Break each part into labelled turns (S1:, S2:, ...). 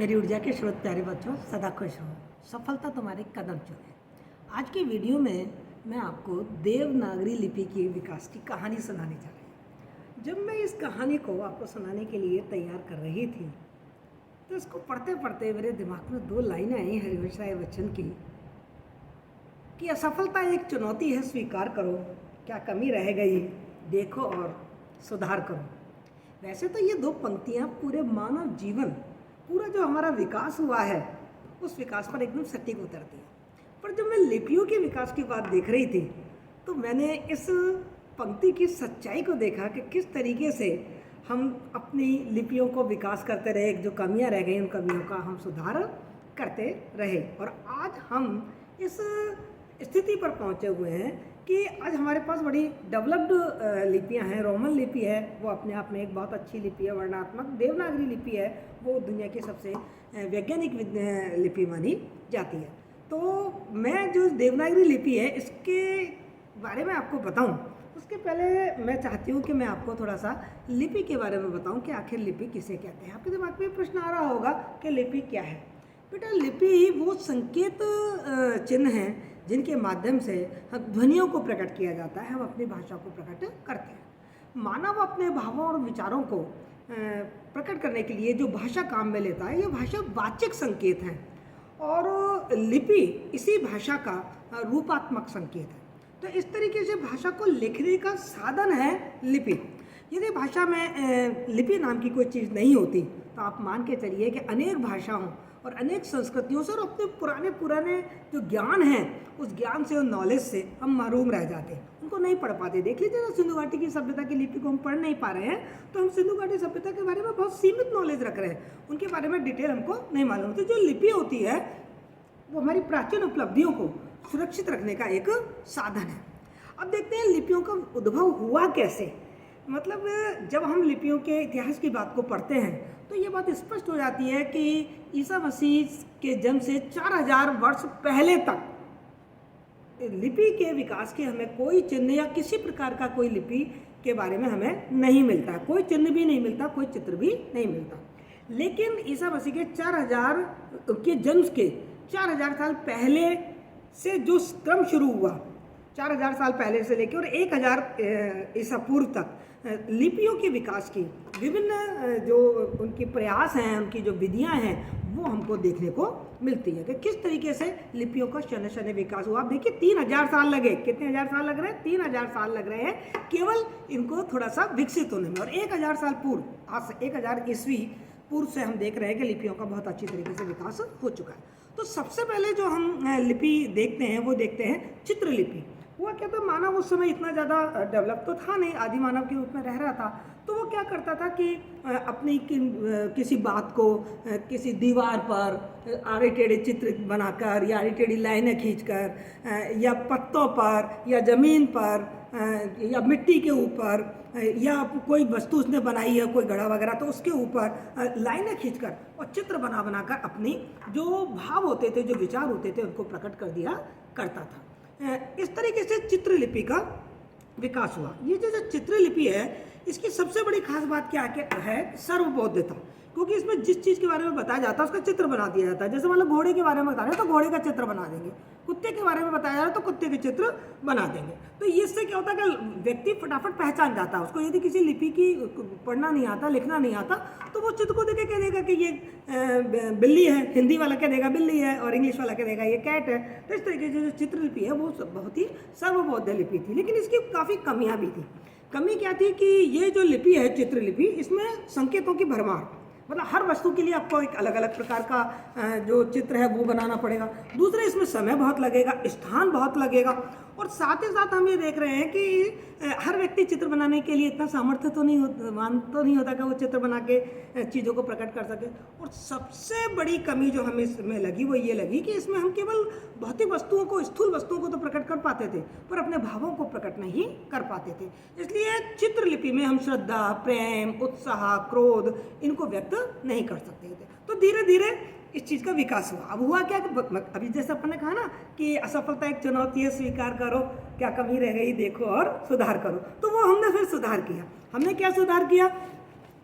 S1: मेरी ऊर्जा के स्रोत प्यारे बच्चों, सदा खुश रहो, सफलता तुम्हारे कदम चूमे। आज की वीडियो में मैं आपको देवनागरी लिपि के विकास की कहानी सुनाने जा रही हूँ। जब मैं इस कहानी को आपको सुनाने के लिए तैयार कर रही थी तो इसको पढ़ते पढ़ते मेरे दिमाग में दो लाइनें आई हरिवंश राय बच्चन की कि असफलता एक चुनौती है, स्वीकार करो, क्या कमी रह गई देखो और सुधार करो। वैसे तो ये दो पंक्तियाँ पूरे मानव जीवन, पूरा जो हमारा विकास हुआ है उस विकास पर एकदम सटीक उतरती है। पर जब मैं लिपियों के विकास की बात देख रही थी तो मैंने इस पंक्ति की सच्चाई को देखा कि किस तरीके से हम अपनी लिपियों को विकास करते रहे, जो कमियां रह गई उन कमियों का हम सुधार करते रहे। और आज हम इस स्थिति पर पहुंचे हुए हैं कि आज हमारे पास बड़ी डेवलप्ड लिपियां हैं। रोमन लिपि है, वो अपने आप में एक बहुत अच्छी लिपि है, वर्णात्मक। देवनागरी लिपि है, वो दुनिया की सबसे वैज्ञानिक लिपि मानी जाती है। तो मैं जो देवनागरी लिपि है इसके बारे में आपको बताऊं, उसके पहले मैं चाहती हूँ कि मैं आपको थोड़ा सा लिपि के बारे में बताऊं कि आखिर लिपि किसे कहते हैं। आपके दिमाग में प्रश्न आ रहा होगा कि लिपि क्या है। बेटा, लिपि वो संकेत चिन्ह हैं जिनके माध्यम से ध्वनियों को प्रकट किया जाता है, हम अपनी भाषा को प्रकट करते हैं। मानव अपने भावों और विचारों को प्रकट करने के लिए जो भाषा काम में लेता है, ये भाषा वाचिक संकेत हैं और लिपि इसी भाषा का रूपात्मक संकेत है। तो इस तरीके से भाषा को लिखने का साधन है लिपि। यदि भाषा में लिपि नाम की कोई चीज़ नहीं होती तो आप मान के चलिए कि अनेक भाषाओं और अनेक संस्कृतियों से और अपने पुराने जो ज्ञान है उस ज्ञान से और नॉलेज से हम महरूम रह जाते हैं, उनको नहीं पढ़ पाते। देख लीजिए ना, सिंधु घाटी की सभ्यता की लिपि को हम पढ़ नहीं पा रहे हैं तो हम सिंधु घाटी सभ्यता के बारे में बहुत सीमित नॉलेज रख रहे हैं, उनके बारे में डिटेल हमको नहीं मालूम होती। जो लिपि होती है वो हमारी प्राचीन उपलब्धियों को सुरक्षित रखने का एक साधन है। अब देखते हैं लिपियों का उद्भव हुआ कैसे। मतलब जब हम लिपियों के इतिहास की बात को पढ़ते हैं तो ये बात स्पष्ट हो जाती है कि ईसा मसीह के जन्म से 4000 वर्ष पहले तक लिपि के विकास के हमें कोई चिन्ह या किसी प्रकार का कोई लिपि के बारे में हमें नहीं मिलता, कोई चिन्ह भी नहीं मिलता, कोई चित्र भी नहीं मिलता। लेकिन ईसा मसीह के 4000 के जन्म के 4000 साल पहले से जो क्रम शुरू हुआ, 4000 साल पहले से लेकर और 1000 ईसा पूर्व तक लिपियों के विकास की विभिन्न जो उनकी प्रयास हैं, उनकी जो विधियां हैं, वो हमको देखने को मिलती है कि किस तरीके से लिपियों का क्षण क्षण विकास हुआ। आप देखिए 3000 साल लगे, कितने हजार साल लग रहे हैं? 3000 साल लग रहे हैं केवल इनको थोड़ा सा विकसित होने में। और 1000 साल पूर्व, आज से 1000 ईस्वी पूर्व से हम देख रहे हैं कि लिपियों का बहुत अच्छी तरीके से विकास हो चुका है। तो सबसे पहले जो हम लिपि देखते हैं वो देखते हैं चित्रलिपि। हुआ क्या था, मानव उस समय इतना ज़्यादा डेवलप तो था नहीं, आदि मानव के रूप में रह रहा था। तो वो क्या करता था कि अपनी किसी बात को किसी दीवार पर आड़े टेढ़े चित्र बनाकर या आड़ी टेढ़ी लाइनें खींचकर या पत्तों पर या ज़मीन पर या मिट्टी के ऊपर या कोई वस्तु उसने बनाई है, कोई घड़ा वगैरह, तो उसके ऊपर लाइनें खींचकर और चित्र बना बनाकर अपनी जो भाव होते थे, जो विचार होते थे, उनको प्रकट कर दिया करता था। इस तरीके से चित्रलिपि का विकास हुआ। ये जो चित्रलिपि है इसकी सबसे बड़ी खास बात क्या है? सर्वबोध्यता। क्योंकि इसमें जिस चीज़ के बारे में बताया जाता है उसका चित्र बना दिया जाता है। जैसे मतलब घोड़े के बारे में बता रहे हैं तो घोड़े का चित्र बना देंगे, कुत्ते के बारे में बताया जा रहा है तो कुत्ते के चित्र बना देंगे। तो इससे क्या होता है कि व्यक्ति फटाफट पहचान जाता है। उसको यदि किसी लिपि की पढ़ना नहीं आता, लिखना नहीं आता, तो वो चित्र को देख के कह देगा कि ये बिल्ली है, हिंदी वाला कह देगा बिल्ली है और इंग्लिश वाला कह देगा ये कैट है। तो इस तरीके से जो चित्रलिपि है वो बहुत ही सर्वबोध्य लिपि थी। लेकिन इसकी काफ़ी कमियाँ भी थी। कमी क्या थी कि ये जो लिपि है चित्रलिपि, इसमें संकेतों की भरमार, मतलब हर वस्तु के लिए आपको एक अलग अलग प्रकार का जो चित्र है वो बनाना पड़ेगा। दूसरे, इसमें समय बहुत लगेगा, स्थान बहुत लगेगा। और साथ ही साथ हम ये देख रहे हैं कि हर व्यक्ति चित्र बनाने के लिए इतना सामर्थ्य तो नहीं होता कि वो चित्र बना के चीज़ों को प्रकट कर सके। और सबसे बड़ी कमी जो हमें इसमें लगी वो ये लगी कि इसमें हम केवल भौतिक वस्तुओं को, स्थूल वस्तुओं को तो प्रकट कर पाते थे पर अपने भावों को प्रकट नहीं कर पाते थे। इसलिए चित्रलिपि में हम श्रद्धा, प्रेम, उत्साह, क्रोध इनको व्यक्त नहीं कर सकते थे। तो धीरे धीरे इस चीज़ का विकास हुआ। अब हुआ क्या, अभी जैसे अपन ने कहा ना कि असफलता एक चुनौती है, स्वीकार करो, क्या कमी रह गई देखो और सुधार करो। तो वो हमने फिर सुधार किया। हमने क्या सुधार किया?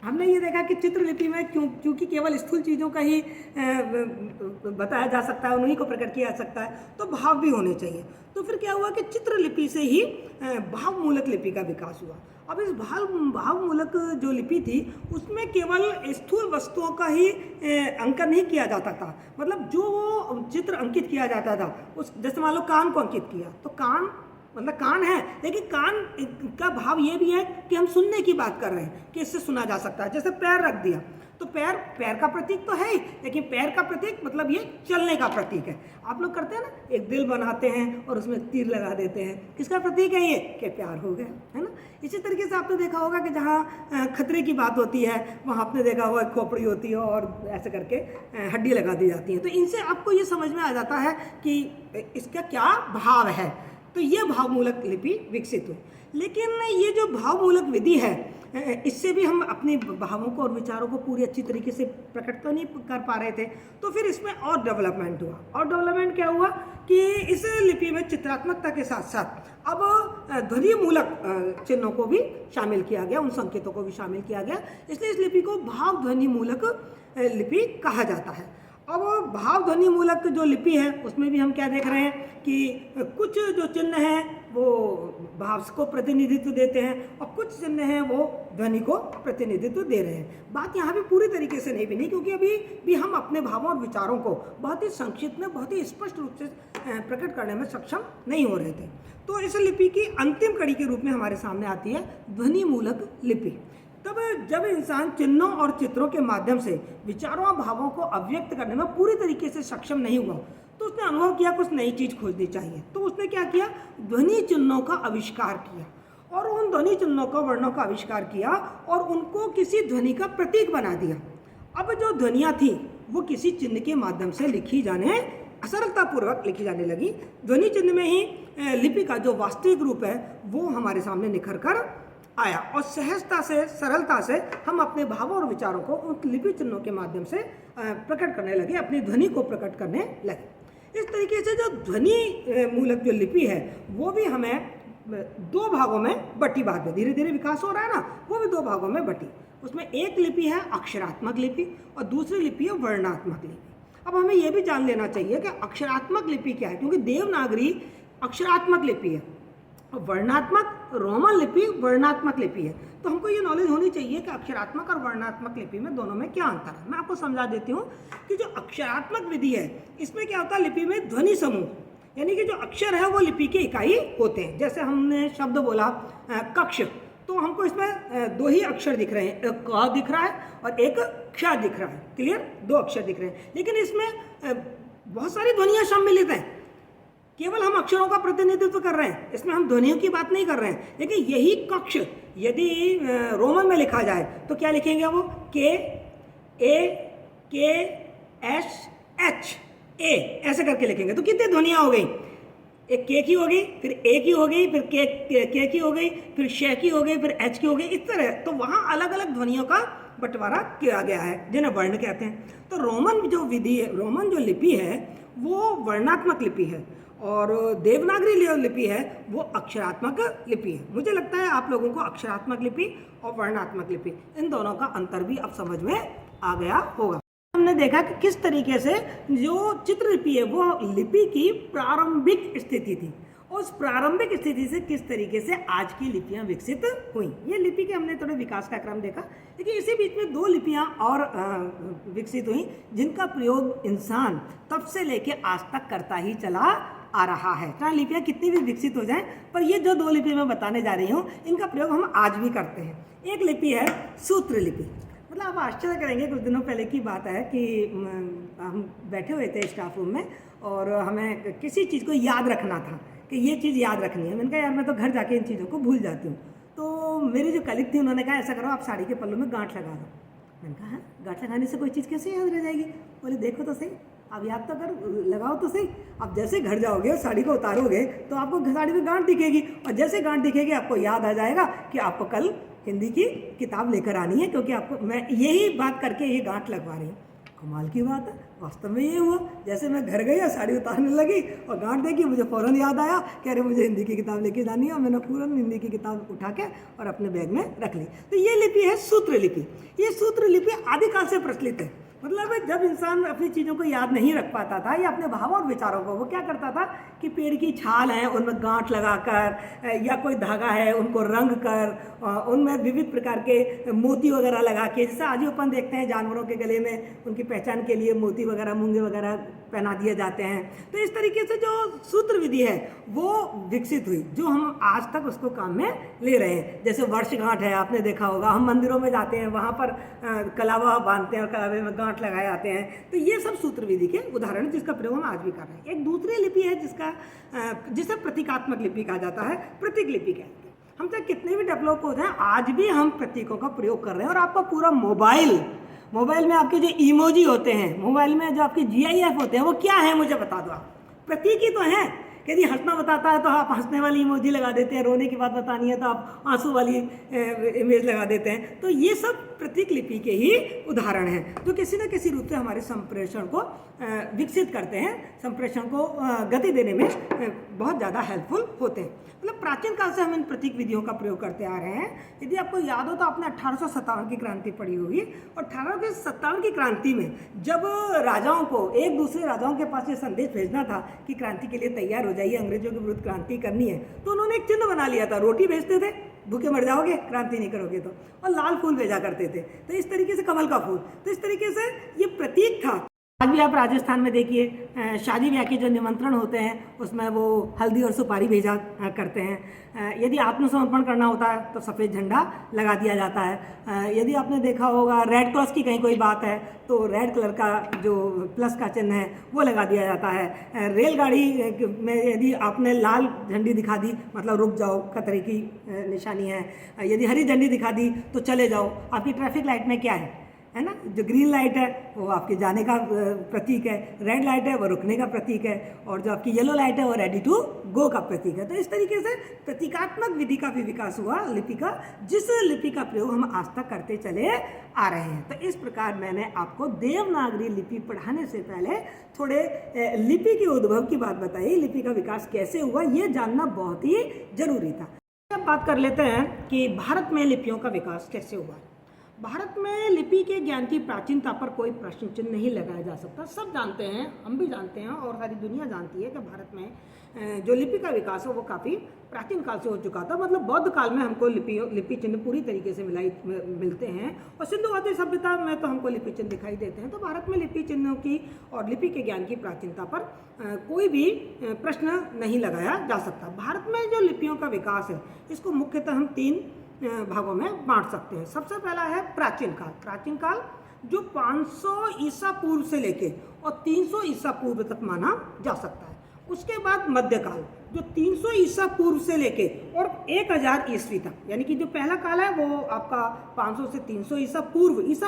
S1: हमने ये देखा कि चित्रलिपि में क्योंकि केवल स्थूल चीज़ों का ही बताया जा सकता है, उन्हीं को प्रकट किया जा सकता है, तो भाव भी होने चाहिए। तो फिर क्या हुआ कि चित्रलिपि से ही भावमूलक लिपि का विकास हुआ। अब इस भावमूलक जो लिपि थी उसमें केवल स्थूल वस्तुओं का ही अंकन नहीं किया जाता था, मतलब जो वो चित्र अंकित किया जाता था उस, जैसे मान लो कान को अंकित किया तो कान मतलब कान है, लेकिन कान का भाव ये भी है कि हम सुनने की बात कर रहे हैं कि इससे सुना जा सकता है। जैसे पैर रख दिया तो पैर का प्रतीक तो है ही, लेकिन पैर का प्रतीक मतलब ये चलने का प्रतीक है। आप लोग करते हैं ना, एक दिल बनाते हैं और उसमें तीर लगा देते हैं, किसका प्रतीक है ये कि प्यार हो गया, है ना। इसी तरीके से आपने देखा होगा कि जहाँ खतरे की बात होती है वहाँ आपने देखा होगा खोपड़ी होती है और ऐसे करके हड्डी लगा दी जाती है। तो इनसे आपको ये समझ में आ जाता है कि इसका क्या भाव है। तो ये भावमूलक लिपि विकसित हुई। लेकिन ये जो भावमूलक विधि है इससे भी हम अपने भावों को और विचारों को पूरी अच्छी तरीके से प्रकट तो नहीं कर पा रहे थे। तो फिर इसमें और डेवलपमेंट हुआ। और डेवलपमेंट क्या हुआ कि इस लिपि में चित्रात्मकता के साथ साथ अब ध्वनि मूलक चिन्हों को भी शामिल किया गया, उन संकेतों को भी शामिल किया गया। इसलिए इस लिपि को भाव ध्वनि मूलक लिपि कहा जाता है। अब भाव ध्वनि मूलक जो लिपि है उसमें भी हम क्या देख रहे हैं कि कुछ जो चिन्ह हैं वो भाव को प्रतिनिधित्व देते हैं और कुछ चिन्ह हैं वो ध्वनि को प्रतिनिधित्व दे रहे हैं। बात यहाँ भी पूरी तरीके से नहीं बनी, क्योंकि अभी भी हम अपने भावों और विचारों को बहुत ही संक्षिप्त में, बहुत ही स्पष्ट रूप से प्रकट करने में सक्षम नहीं हो रहे थे। तो इस लिपि की अंतिम कड़ी के रूप में हमारे सामने आती है ध्वनि मूलक लिपि। तब जब इंसान चिन्हों और चित्रों के माध्यम से विचारों और भावों को अभिव्यक्त करने में पूरी तरीके से सक्षम नहीं हुआ तो उसने अनुभव किया कुछ नई चीज खोजनी चाहिए। तो उसने क्या किया, ध्वनि चिन्हों का आविष्कार किया और उन ध्वनि चिन्हों का, वर्णों का आविष्कार किया और उनको किसी ध्वनि का प्रतीक बना दिया। अब जो ध्वनियाँ थी वो किसी चिन्ह के माध्यम से लिखी जाने, सरलतापूर्वक लिखी जाने लगी। ध्वनि चिन्ह में ही लिपि का जो वास्तविक रूप है वो हमारे सामने निखर कर आया और सहजता से, सरलता से हम अपने भावों और विचारों को उन लिपि चिन्हों के माध्यम से प्रकट करने लगे, अपनी ध्वनि को प्रकट करने लगे। इस तरीके से जो ध्वनि मूलक जो लिपि है वो भी हमें दो भागों में बटी, बाद में धीरे धीरे विकास हो रहा है ना, वो भी दो भागों में बटी। उसमें एक लिपि है अक्षरात्मक लिपि और दूसरी लिपि है वर्णात्मक लिपि। अब हमें यह भी जान लेना चाहिए कि अक्षरात्मक लिपि क्या है, क्योंकि देवनागरी अक्षरात्मक लिपि है और वर्णात्मक रोमन लिपि वर्णात्मक लिपि है। तो हमको ये नॉलेज होनी चाहिए कि अक्षरात्मक और वर्णात्मक लिपि में दोनों में क्या अंतर है। मैं आपको समझा देती हूँ कि जो अक्षरात्मक विधि है इसमें क्या होता है, लिपि में ध्वनि समूह, यानी कि जो अक्षर है वो लिपि की इकाई होते हैं। जैसे हमने शब्द बोला कक्ष, तो हमको इसमें दो ही अक्षर दिख रहे हैं, एक क दिख रहा है और एक क्ष दिख रहा है, क्लियर, दो अक्षर दिख रहे हैं। लेकिन इसमें बहुत सारी ध्वनियाँ सम्मिलित हैं, केवल हम अक्षरों का प्रतिनिधित्व कर रहे हैं, इसमें हम ध्वनियों की बात नहीं कर रहे हैं। लेकिन यही कक्ष यदि रोमन में लिखा जाए तो क्या लिखेंगे वो, के ए के एस एच ए ऐसे करके लिखेंगे। तो कितनी ध्वनियाँ हो गई, एक के की हो गई, फिर ए की हो गई, फिर के की हो गई, फिर श की हो गई, फिर एच की हो गई, इस तरह। तो वहाँ अलग अलग ध्वनियों का बंटवारा किया गया है जिन्हें वर्ण कहते हैं। तो रोमन जो विधि है, रोमन जो लिपि है वो वर्णात्मक लिपि है और देवनागरी लिपि है वो अक्षरात्मक लिपि है। मुझे लगता है आप लोगों को अक्षरात्मक लिपि और वर्णात्मक लिपि इन दोनों का अंतर भी अब समझ में आ गया होगा। हमने देखा कि किस तरीके से जो चित्रलिपि है वो लिपि की प्रारंभिक स्थिति थी, उस प्रारंभिक स्थिति से किस तरीके से आज की लिपियां विकसित हुई। ये लिपि के हमने थोड़े विकास का क्रम देखा, लेकिन इसी बीच में दो लिपियां और विकसित हुई जिनका प्रयोग इंसान तब से लेके आज तक करता ही चला आ रहा है। चाहे लिपियां कितनी भी विकसित हो जाएं, पर ये जो दो लिपि मैं बताने जा रही हूँ इनका प्रयोग हम आज भी करते हैं। एक लिपि है सूत्र लिपि। मतलब आप आश्चर्य करेंगे, कुछ दिनों पहले की बात है कि हम बैठे हुए थे स्टाफ रूम में और हमें किसी चीज़ को याद रखना था कि ये चीज़ याद रखनी है। मैंने कहा यार मैं तो घर जाके इन चीज़ों को भूल जाती हूँ। तो मेरी जो कलीग थी उन्होंने कहा ऐसा करो आप साड़ी के पल्लू में गांठ लगा दो। मैंने कहा हाँ, गांठ लगाने से कोई चीज़ कैसे याद रह जाएगी। बोले देखो तो सही, अब याद तो कर, लगाओ तो सही। अब जैसे घर जाओगे और साड़ी को उतारोगे तो आपको साड़ी में गांठ दिखेगी और जैसे गांठ दिखेगी आपको याद आ जाएगा कि आपको कल हिंदी की किताब लेकर आनी है, क्योंकि आपको मैं यही बात करके ये गांठ लगवा रही हूँ। कमाल की बात है, वास्तव में ये हुआ। जैसे मैं घर गई और साड़ी उतारने लगी और गांठ देखी, मुझे फ़ौरन याद आया कि अरे मुझे हिंदी की किताब लेके जानी है, और मैंने फ़ौरन हिंदी की किताब उठा के और अपने बैग में रख ली। तो ये लिपि है सूत्र लिपि। ये सूत्र लिपि आदिकाल से प्रचलित है। मतलब जब इंसान अपनी चीज़ों को याद नहीं रख पाता था या अपने भावों और विचारों को, वो क्या करता था कि पेड़ की छाल है उनमें गांठ लगाकर या कोई धागा है उनको रंग कर उनमें विविध प्रकार के मोती वगैरह लगा के, जैसे आज अपन देखते हैं जानवरों के गले में उनकी पहचान के लिए मोती वगैरह मूंगे वगैरह पहना दिए जाते हैं। तो इस तरीके से जो सूत्र विधि है वो विकसित हुई, जो हम आज तक उसको काम में ले रहे हैं। जैसे वर्षगांठ है, आपने देखा होगा, हम मंदिरों में जाते हैं, वहाँ पर कलावा बांधते हैं और कलावे में गांठ लगाए जाते हैं। तो ये सब सूत्र विधि के उदाहरण हैं जिसका प्रयोग हम आज भी कर रहे हैं। एक दूसरी लिपि है जिसे प्रतीकात्मक लिपि कहा जाता है, प्रतीक लिपि कहते हैं। हम चाहे कितने भी डेवलप हो जाए, आज भी हम प्रतीकों का प्रयोग कर रहे हैं। और आपका पूरा मोबाइल में आपके जो इमोजी होते हैं, मोबाइल में जो आपके GIF होते हैं, वो क्या है मुझे बता दो आप। प्रतीक ही तो हैं। यदि हंसना बताता है तो आप हंसने वाली इमोजी लगा देते हैं, रोने की बात बतानी है तो आप आंसू वाली इमेज लगा देते हैं। तो ये सब प्रतीक लिपि के ही उदाहरण हैं जो किसी न किसी रूप से हमारे संप्रेषण को विकसित करते हैं, संप्रेषण को गति देने में बहुत ज़्यादा हेल्पफुल होते हैं। मतलब प्राचीन काल से हम इन प्रतीक विधियों का प्रयोग करते आ रहे हैं। यदि आपको याद हो तो आपने 1857 की क्रांति पढ़ी होगी, और 1857 की क्रांति में जब राजाओं को, एक दूसरे राजाओं के पास ये संदेश भेजना था कि क्रांति के लिए तैयार हो जाइए, अंग्रेजों के विरुद्ध क्रांति करनी है, तो उन्होंने एक चिन्ह बना लिया था। रोटी भेजते थे, भूखे मर जाओगे क्रांति नहीं करोगे तो, और लाल फूल भेजा करते थे। तो इस तरीके से कमल का फूल, तो इस तरीके से ये प्रतीक था। आज भी आप राजस्थान में देखिए, शादी ब्याह के जो निमंत्रण होते हैं उसमें वो हल्दी और सुपारी भेजा करते हैं। यदि आत्मसमर्पण करना होता है तो सफ़ेद झंडा लगा दिया जाता है। यदि आपने देखा होगा रेड क्रॉस की कहीं कोई बात है तो रेड कलर का जो प्लस का चिन्ह है वो लगा दिया जाता है। रेलगाड़ी में यदि आपने लाल झंडी दिखा दी मतलब रुक जाओ, खतरे की निशानी है। यदि हरी झंडी दिखा दी तो चले जाओ। आपकी ट्रैफिक लाइट में क्या है ना, जो ग्रीन लाइट है वो आपके जाने का प्रतीक है, रेड लाइट है वो रुकने का प्रतीक है, और जो आपकी येलो लाइट है वो रेडी टू गो का प्रतीक है। तो इस तरीके से प्रतीकात्मक विधि का भी विकास हुआ लिपि का, जिस लिपि का प्रयोग हम आज तक करते चले आ रहे हैं। तो इस प्रकार मैंने आपको देवनागरी लिपि पढ़ाने से पहले थोड़े लिपि के उद्भव की बात बताई, लिपि का विकास कैसे हुआ ये जानना बहुत ही जरूरी था। अब बात कर लेते हैं कि भारत में लिपियों का विकास कैसे हुआ। भारत में लिपि के ज्ञान की प्राचीनता पर कोई प्रश्न चिन्ह नहीं लगाया जा सकता। सब जानते हैं, हम भी जानते हैं और सारी दुनिया जानती है कि भारत में जो लिपि का विकास है वो काफ़ी प्राचीन काल से हो चुका था। मतलब बौद्ध काल में हमको लिपि चिन्ह पूरी तरीके से मिलते हैं, और सिंधु घाटी सभ्यता में तो हमको लिपि चिन्ह दिखाई देते हैं। तो भारत में लिपि चिन्हों की और लिपि के ज्ञान की प्राचीनता पर कोई भी प्रश्न नहीं लगाया जा सकता। भारत में जो लिपियों का विकास है इसको मुख्यतः हम 3 भागों में बांट सकते हैं। सबसे पहला है प्राचीन काल। प्राचीन काल जो 500 ईसा पूर्व से लेके और 300 ईसा पूर्व तक माना जा सकता है। उसके बाद मध्यकाल जो 300 ईसा पूर्व से लेके और 1000 ईस्वी तक, यानी कि जो पहला काल है वो आपका 500 से 300 ईसा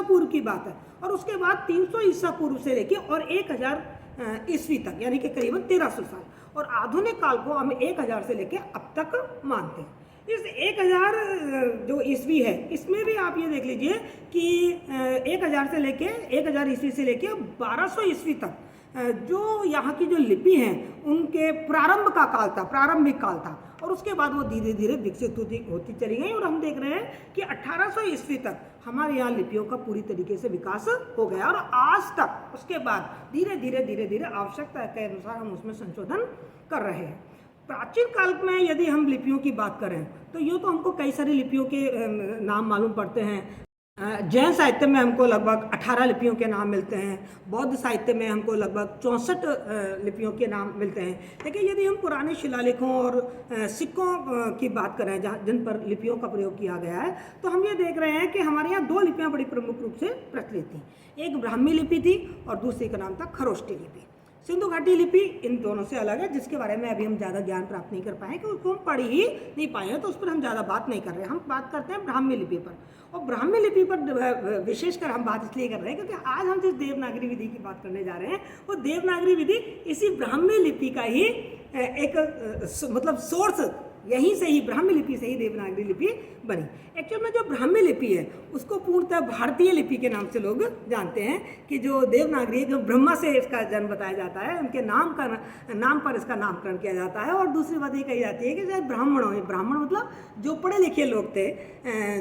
S1: पूर्व की बात है, और उसके बाद 300 ईसा पूर्व से लेके और 1000 ईस्वी तक, यानी कि करीबन 1300 साल। और आधुनिक काल को हम 1000 से लेके अब तक मानते हैं। इस 1000 जो ईस्वी है इसमें भी आप ये देख लीजिए कि 1000 से लेके 1000 ईस्वी से लेके 1200 ईस्वी तक जो यहाँ की जो लिपि हैं उनके प्रारंभिक काल था, और उसके बाद वो धीरे धीरे विकसित होती चली गई। और हम देख रहे हैं कि 1800 ईस्वी तक हमारे यहाँ लिपियों का पूरी तरीके से विकास हो गया, और आज तक उसके बाद धीरे धीरे आवश्यकता के अनुसार हम उसमें संशोधन कर रहे हैं। प्राचीन काल में यदि हम लिपियों की बात करें तो यूँ तो हमको कई सारी लिपियों के नाम मालूम पड़ते हैं। जैन साहित्य में हमको लगभग 18 लिपियों के नाम मिलते हैं। बौद्ध साहित्य में हमको लगभग 64 लिपियों के नाम मिलते हैं। लेकिन यदि हम पुराने शिलालेखों और सिक्कों की बात करें जिन पर लिपियों का प्रयोग किया गया है, तो हम ये देख रहे हैं कि हमारे यहाँ 2 लिपियाँ बड़ी प्रमुख रूप से प्रचलित थी। एक ब्राह्मी लिपि थी और दूसरी का नाम था खरोष्टी लिपि। सिंधु घाटी लिपि इन दोनों से अलग है, जिसके बारे में अभी हम ज़्यादा ज्ञान प्राप्त नहीं कर पाए कि उसको हम पढ़ ही नहीं पाए हैं, तो उस पर हम ज़्यादा बात नहीं कर रहे हैं। हम बात करते हैं ब्राह्मी लिपि पर, और ब्राह्मी लिपि पर विशेषकर हम बात इसलिए कर रहे हैं क्योंकि आज हम जिस देवनागरी विधि की बात करने जा रहे हैं वो देवनागरी विधि इसी ब्राह्मी लिपि का ही एक मतलब सोर्स यहीं से ही ब्राह्मी लिपि से ही देवनागरी लिपि बनी। एक्चुअल में जो ब्राह्मी लिपि है उसको पूर्णतः भारतीय लिपि के नाम से लोग जानते हैं कि जो देवनागरी जो ब्रह्मा से इसका जन्म बताया जाता है, उनके नाम पर इसका नामकरण किया जाता है। और दूसरी बात ये कही जाती है कि शायद ब्राह्मण मतलब जो पढ़े लिखे लोग थे,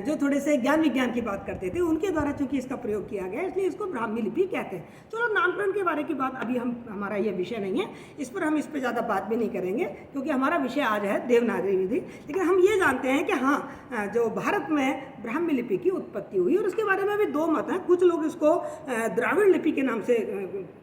S1: जो थोड़े से ज्ञान विज्ञान की बात करते थे, उनके द्वारा चूंकि इसका प्रयोग किया गया, इसलिए इसको ब्राह्मी लिपि कहते हैं। चलो नामकरण के बारे की बात अभी हमारा ये विषय नहीं है, इस पर हम इस पर ज़्यादा बात भी नहीं करेंगे क्योंकि हमारा विषय आज है देवनागरी विधि। लेकिन हम ये जानते हैं कि हाँ, जो भारत में ब्राह्मी लिपि की उत्पत्ति हुई, और उसके बारे में भी दो मत हैं। कुछ लोग इसको द्राविड़ लिपि के नाम से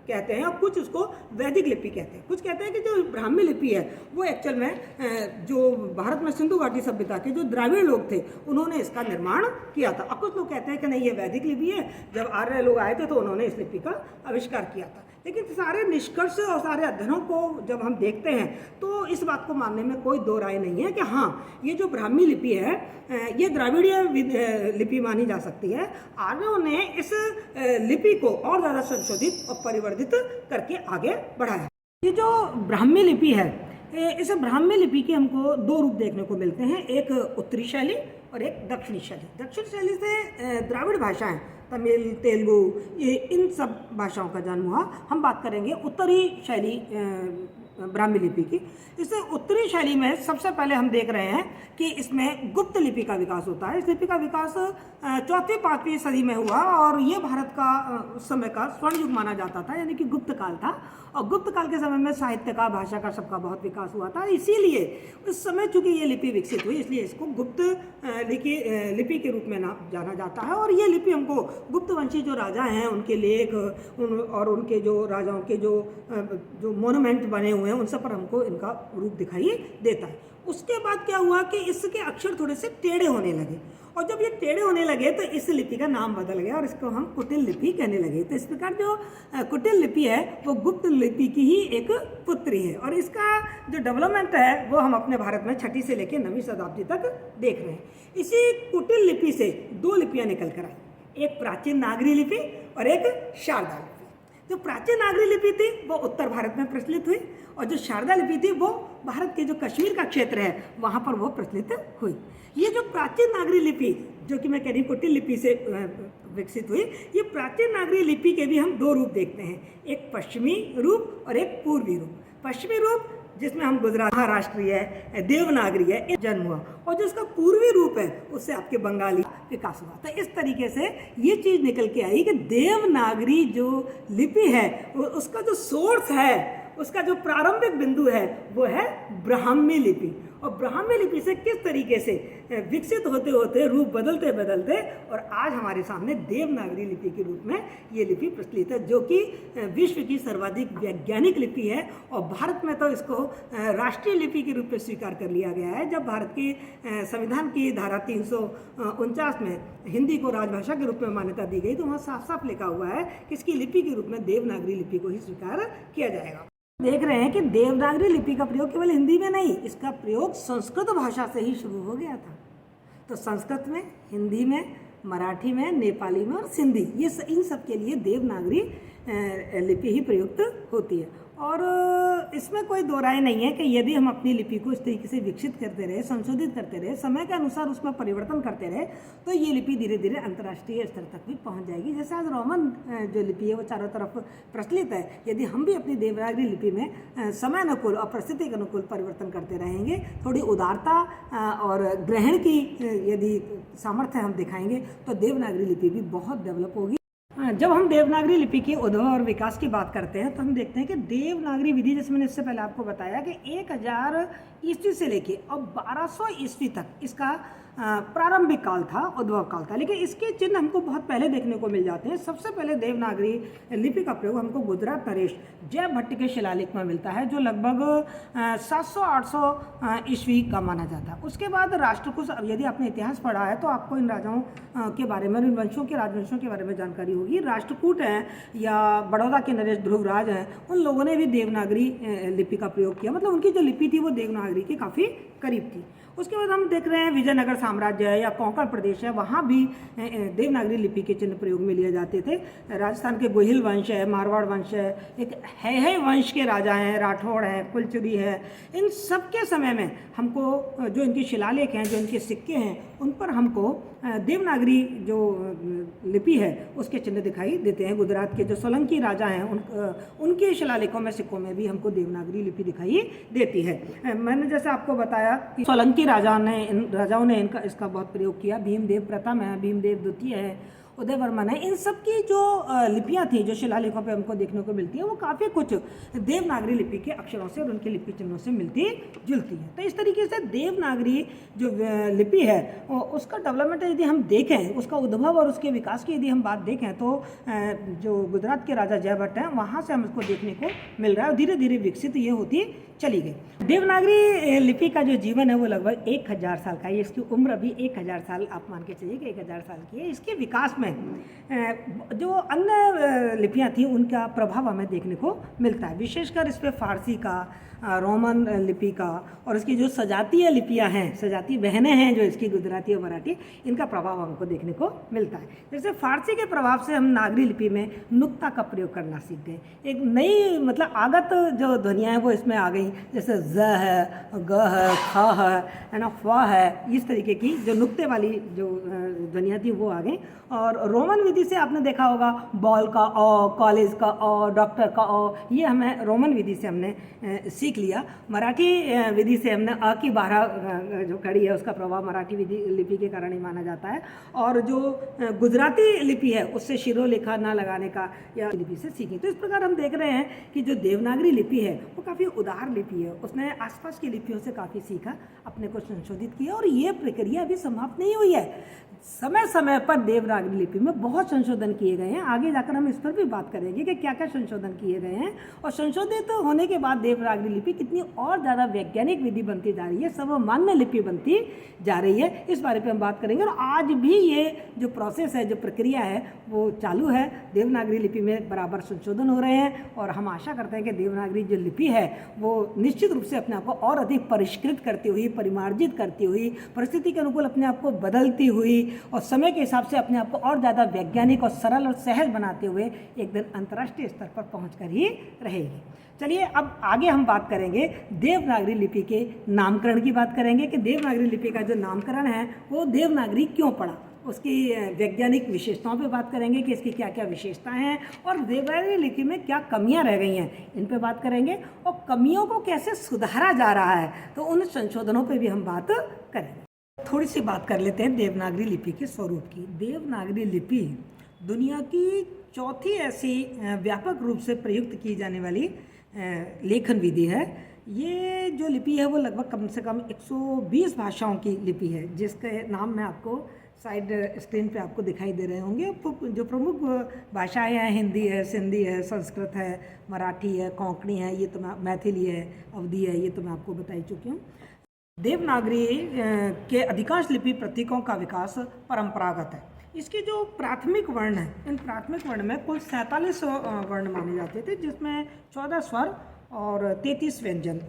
S1: कहते हैं और कुछ उसको वैदिक लिपि कहते हैं। कुछ कहते हैं कि जो ब्राह्मी लिपि है वो एक्चुअल में जो भारत में सिंधु घाटी सभ्यता के जो द्राविड़ लोग थे उन्होंने इसका निर्माण किया था। और कुछ लोग कहते हैं कि नहीं, ये वैदिक लिपि है, जब आर्य लोग आए थे तो उन्होंने इस लिपि का आविष्कार किया था। लेकिन सारे निष्कर्ष और सारे अध्ययनों को जब हम देखते हैं तो इस बात को मानने में कोई दो राय नहीं है कि हाँ, ये जो ब्राह्मी लिपि है ये द्राविड़ीय लिपि मानी जा सकती है। आर्यों ने इस लिपि को और ज़्यादा संशोधित और परिवर्धित करके आगे बढ़ाया। ये जो ब्राह्मी लिपि है, इस ब्राह्मी लिपि के हमको दो रूप देखने को मिलते हैं, एक उत्तरी शैली और एक दक्षिणी शैली। दक्षिण शैली से द्राविड़ भाषाएं, तमिल, तेलुगु, ये इन सब भाषाओं का जन्म हुआ। हम बात करेंगे उत्तरी शैली ब्राह्मी लिपि की। इसे उत्तरी शैली में सबसे पहले हम देख रहे हैं कि इसमें गुप्त लिपि का विकास होता है। इस लिपि का विकास 4वीं-5वीं सदी में हुआ और ये भारत का उस समय का स्वर्ण युग माना जाता था, यानी कि गुप्त काल था। और गुप्त काल के समय में साहित्य का, भाषा का, सबका बहुत विकास हुआ था। इसीलिए उस समय चूंकि ये लिपि विकसित हुई, इसलिए इसको गुप्त लिपि के रूप में जाना जाता है। और ये लिपि हमको गुप्तवंशी जो राजा हैं उनके लेख और उनके जो राजाओं के जो मोन्यूमेंट बने हुए हैं उन सब पर हमको इनका रूप दिखाई देता है। उसके बाद क्या हुआ कि इसके अक्षर थोड़े से टेढ़े होने लगे, और जब ये टेढ़े होने लगे तो इस लिपि का नाम बदल गया और इसको हम कुटिल लिपि कहने लगे। तो इस प्रकार जो कुटिल लिपि है वो गुप्त लिपि की ही एक पुत्री है। और इसका जो डेवलपमेंट है वो हम अपने भारत में 6वीं से लेकर 9वीं शताब्दी तक देख रहे हैं। इसी कुटिल लिपि से दो लिपियाँ निकल कर आई, एक प्राचीन नागरी लिपि और एक शारदा लिपि। जो प्राचीन नागरी लिपि थी वो उत्तर भारत में प्रचलित हुई, और जो शारदा लिपि थी वो भारत के जो कश्मीर का क्षेत्र है वहाँ पर वो प्रचलित हुई। ये जो प्राचीन नागरी लिपि, जो कि मैं कह रही हूँ कुटिल लिपि से विकसित हुई, ये प्राचीन नागरी लिपि के भी हम दो रूप देखते हैं, एक पश्चिमी रूप और एक पूर्वी रूप। पश्चिमी रूप जिसमें हम गुजरात, महाराष्ट्रीय है, देवनागरी है, जन्म हुआ, और जो इसका पूर्वी रूप है उससे आपके बंगाली विकास हुआ। तो इस तरीके से ये चीज़ निकल के आई कि देवनागरी जो लिपि है उसका जो सोर्स है, उसका जो प्रारंभिक बिंदु है वो है ब्राह्मी लिपि। और ब्राह्मी लिपि से किस तरीके से विकसित होते होते रूप बदलते बदलते और आज हमारे सामने देवनागरी लिपि के रूप में ये लिपि प्रचलित है, जो कि विश्व की सर्वाधिक वैज्ञानिक लिपि है। और भारत में तो इसको राष्ट्रीय लिपि के रूप में स्वीकार कर लिया गया है। जब भारत की संविधान की धारा 349 में हिंदी को राजभाषा के रूप में मान्यता दी गई तो वहाँ साफ साफ लिखा हुआ है कि इसकी लिपि के रूप में देवनागरी लिपि को ही स्वीकार किया जाएगा। देख रहे हैं कि देवनागरी लिपि का प्रयोग केवल हिंदी में नहीं, इसका प्रयोग संस्कृत भाषा से ही शुरू हो गया था। तो संस्कृत में, हिंदी में, मराठी में, नेपाली में और सिंधी, ये इन सब के लिए देवनागरी लिपि ही प्रयुक्त होती है। और इसमें कोई दो राय नहीं है कि यदि हम अपनी लिपि को इस तरीके से विकसित करते रहे, संशोधित करते रहे, समय के अनुसार उसमें परिवर्तन करते रहे, तो ये लिपि धीरे धीरे अंतर्राष्ट्रीय स्तर तक भी पहुंच जाएगी। जैसे आज रोमन जो लिपि है वो चारों तरफ प्रचलित है। यदि हम भी अपनी देवनागरी लिपि में समय अनुकूल और परिस्थिति के अनुकूल परिवर्तन करते रहेंगे, थोड़ी उदारता और ग्रहण की यदि सामर्थ्य हम दिखाएंगे तो देवनागरी लिपि भी बहुत डेवलप होगी। जब हम देवनागरी लिपि के उद्भव और विकास की बात करते हैं तो हम देखते हैं कि देवनागरी विधि, जैसे मैंने इससे पहले आपको बताया कि 1000 ईस्वी से लेके और 1200 ईस्वी तक इसका प्रारंभिक काल था, उद्भव काल था। लेकिन इसके चिन्ह हमको बहुत पहले देखने को मिल जाते हैं। सबसे पहले देवनागरी लिपि का प्रयोग हमको गुजरात नरेश जयभट्ट के शिलालेख में मिलता है, जो लगभग 700-800 ईस्वी का माना जाता है। उसके बाद राष्ट्रकूट, यदि आपने इतिहास पढ़ा है तो आपको इन राजाओं के बारे में, इन वंशों के राजवंशों के बारे में जानकारी होगी। राष्ट्रकूट हैं या बड़ौदा के नरेश ध्रुवराज हैं, उन लोगों ने भी देवनागरी लिपि का प्रयोग किया। मतलब उनकी जो लिपि थी वो देवनागरी के काफ़ी करीब थी। उसके बाद हम देख रहे हैं विजयनगर साम्राज्य है या कोंकण प्रदेश है, वहाँ भी देवनागरी लिपि के चिन्ह प्रयोग में लिए जाते थे। राजस्थान के गोहिल वंश है, मारवाड़ वंश है, एक है वंश के राजा हैं, राठौड़ है, कुलचुरी है, इन सब के समय में हमको जो इनके शिलालेख हैं, जो इनके सिक्के हैं, उन पर हमको देवनागरी जो लिपि है उसके चिन्ह दिखाई देते हैं। गुजरात के जो सोलंकी राजा हैं उनके शिलालेखों में, सिक्कों में भी हमको देवनागरी लिपि दिखाई देती है। मैंने जैसे आपको बताया कि सोलंकी राजाओं ने इसका बहुत प्रयोग किया। भीमदेव प्रथम है, भीमदेव द्वितीय है, उदयवर्मन है, इन सब की जो लिपियाँ थी जो शिलालेखों पे हमको देखने को मिलती है वो काफ़ी कुछ देवनागरी लिपि के अक्षरों से और उनके लिपि चिन्हों से मिलती जुलती है। तो इस तरीके से देवनागरी जो लिपि है उसका डेवलपमेंट यदि हम देखें, उसका उद्भव और उसके विकास की यदि हम बात देखें तो जो गुजरात के राजा जयभट्ट हैं वहाँ से हमको देखने को मिल रहा है और धीरे धीरे विकसित ये होती चली गई। देवनागरी लिपि का जो जीवन है वो लगभग 1000 साल का है। इसकी उम्र अभी 1000 साल आप मान के चलिए कि 1000 साल की है। इसके विकास में जो अन्य लिपियां थी उनका प्रभाव हमें देखने को मिलता है, विशेषकर इस पर फारसी का, रोमन लिपि का और इसकी जो सजातीय लिपियां हैं, सजाती बहनें हैं जो इसकी गुजराती और मराठी, इनका प्रभाव हमको देखने को मिलता है। जैसे फारसी के प्रभाव से हम नागरी लिपि में नुक्ता का प्रयोग करना सीख गए। एक नई मतलब आगत जो ध्वनियाँ हैं वो इसमें आ गई, जैसे ज है, ग है, ख है ना, फ है, इस तरीके की जो नुक्ते वाली जो ध्वनियाँ थी वो आ गई। और रोमन विधि से आपने देखा होगा बॉल का ओ, कॉलेज का ओ, डॉक्टर का ओ, ये हमें रोमन विधि से हमने सीख लिया। मराठी विधि से हमने अ की 12 जो कड़ी है उसका प्रभाव मराठी विधि लिपि के कारण ही माना जाता है। और जो गुजराती लिपि है उससे शिरोलेखा ना लगाने का या लिपि से सीखी। तो इस प्रकार हम देख रहे हैं कि जो देवनागरी लिपि है वो काफ़ी उदार लिपि है। उसने आसपास की लिपियों से काफ़ी सीखा, अपने को संशोधित किया और ये प्रक्रिया अभी समाप्त नहीं हुई है। समय समय पर देवनागरी लिपि में बहुत संशोधन किए गए हैं। आगे जाकर हम इस पर भी बात करेंगे कि क्या क्या संशोधन किए गए हैं और संशोधित होने के बाद देवनागरी लिपि कितनी और ज़्यादा वैज्ञानिक विधि बनती जा रही है, सर्वमान्य लिपि बनती जा रही है। इस बारे पे हम बात करेंगे। और आज भी ये जो प्रोसेस है, जो प्रक्रिया है वो चालू है। देवनागरी लिपि में बराबर संशोधन हो रहे हैं और हम आशा करते हैं कि देवनागरी जो लिपि है वो निश्चित रूप से अपने आप को और अधिक परिष्कृत करती हुई, परिमार्जित करती हुई, परिस्थिति के अनुकूल अपने आप को बदलती हुई और समय के हिसाब से अपने आप को और ज़्यादा वैज्ञानिक और सरल और सहज बनाते हुए एक दिन अंतर्राष्ट्रीय स्तर पर पहुंचकर ही रहेगी। चलिए अब आगे हम बात करेंगे देवनागरी लिपि के नामकरण की बात करेंगे कि देवनागरी लिपि का जो नामकरण है वो देवनागरी क्यों पड़ा, उसकी वैज्ञानिक विशेषताओं पे बात करेंगे कि इसकी क्या क्या विशेषताएं हैं और देवनागरी लिपि में क्या कमियां रह गई हैं, इन पे बात करेंगे और कमियों को कैसे सुधारा जा रहा है, तो उन संशोधनों पे भी हम बात करेंगे। थोड़ी सी बात कर लेते हैं देवनागरी लिपि के स्वरूप की। देवनागरी लिपि दुनिया की चौथी ऐसी व्यापक रूप से प्रयुक्त की जाने वाली लेखन विधि है। ये जो लिपि है वो लगभग कम से कम 120 भाषाओं की लिपि है, जिसके नाम मैं आपको साइड स्क्रीन पे आपको दिखाई दे रहे होंगे। जो प्रमुख भाषाएं हैं हिंदी है, सिंधी है, संस्कृत है, मराठी है, कोंकणी है, ये तो मैं मैथिली है, अवधी है, ये तो मैं आपको बता ही चुकी हूँ। देवनागरी के अधिकांश लिपि प्रतीकों का विकास परंपरागत है। इसके जो प्राथमिक वर्ण हैं, इन प्राथमिक वर्ण में कुल 47 वर्ण माने जाते थे, जिसमें 14 स्वर और 33 व्यंजन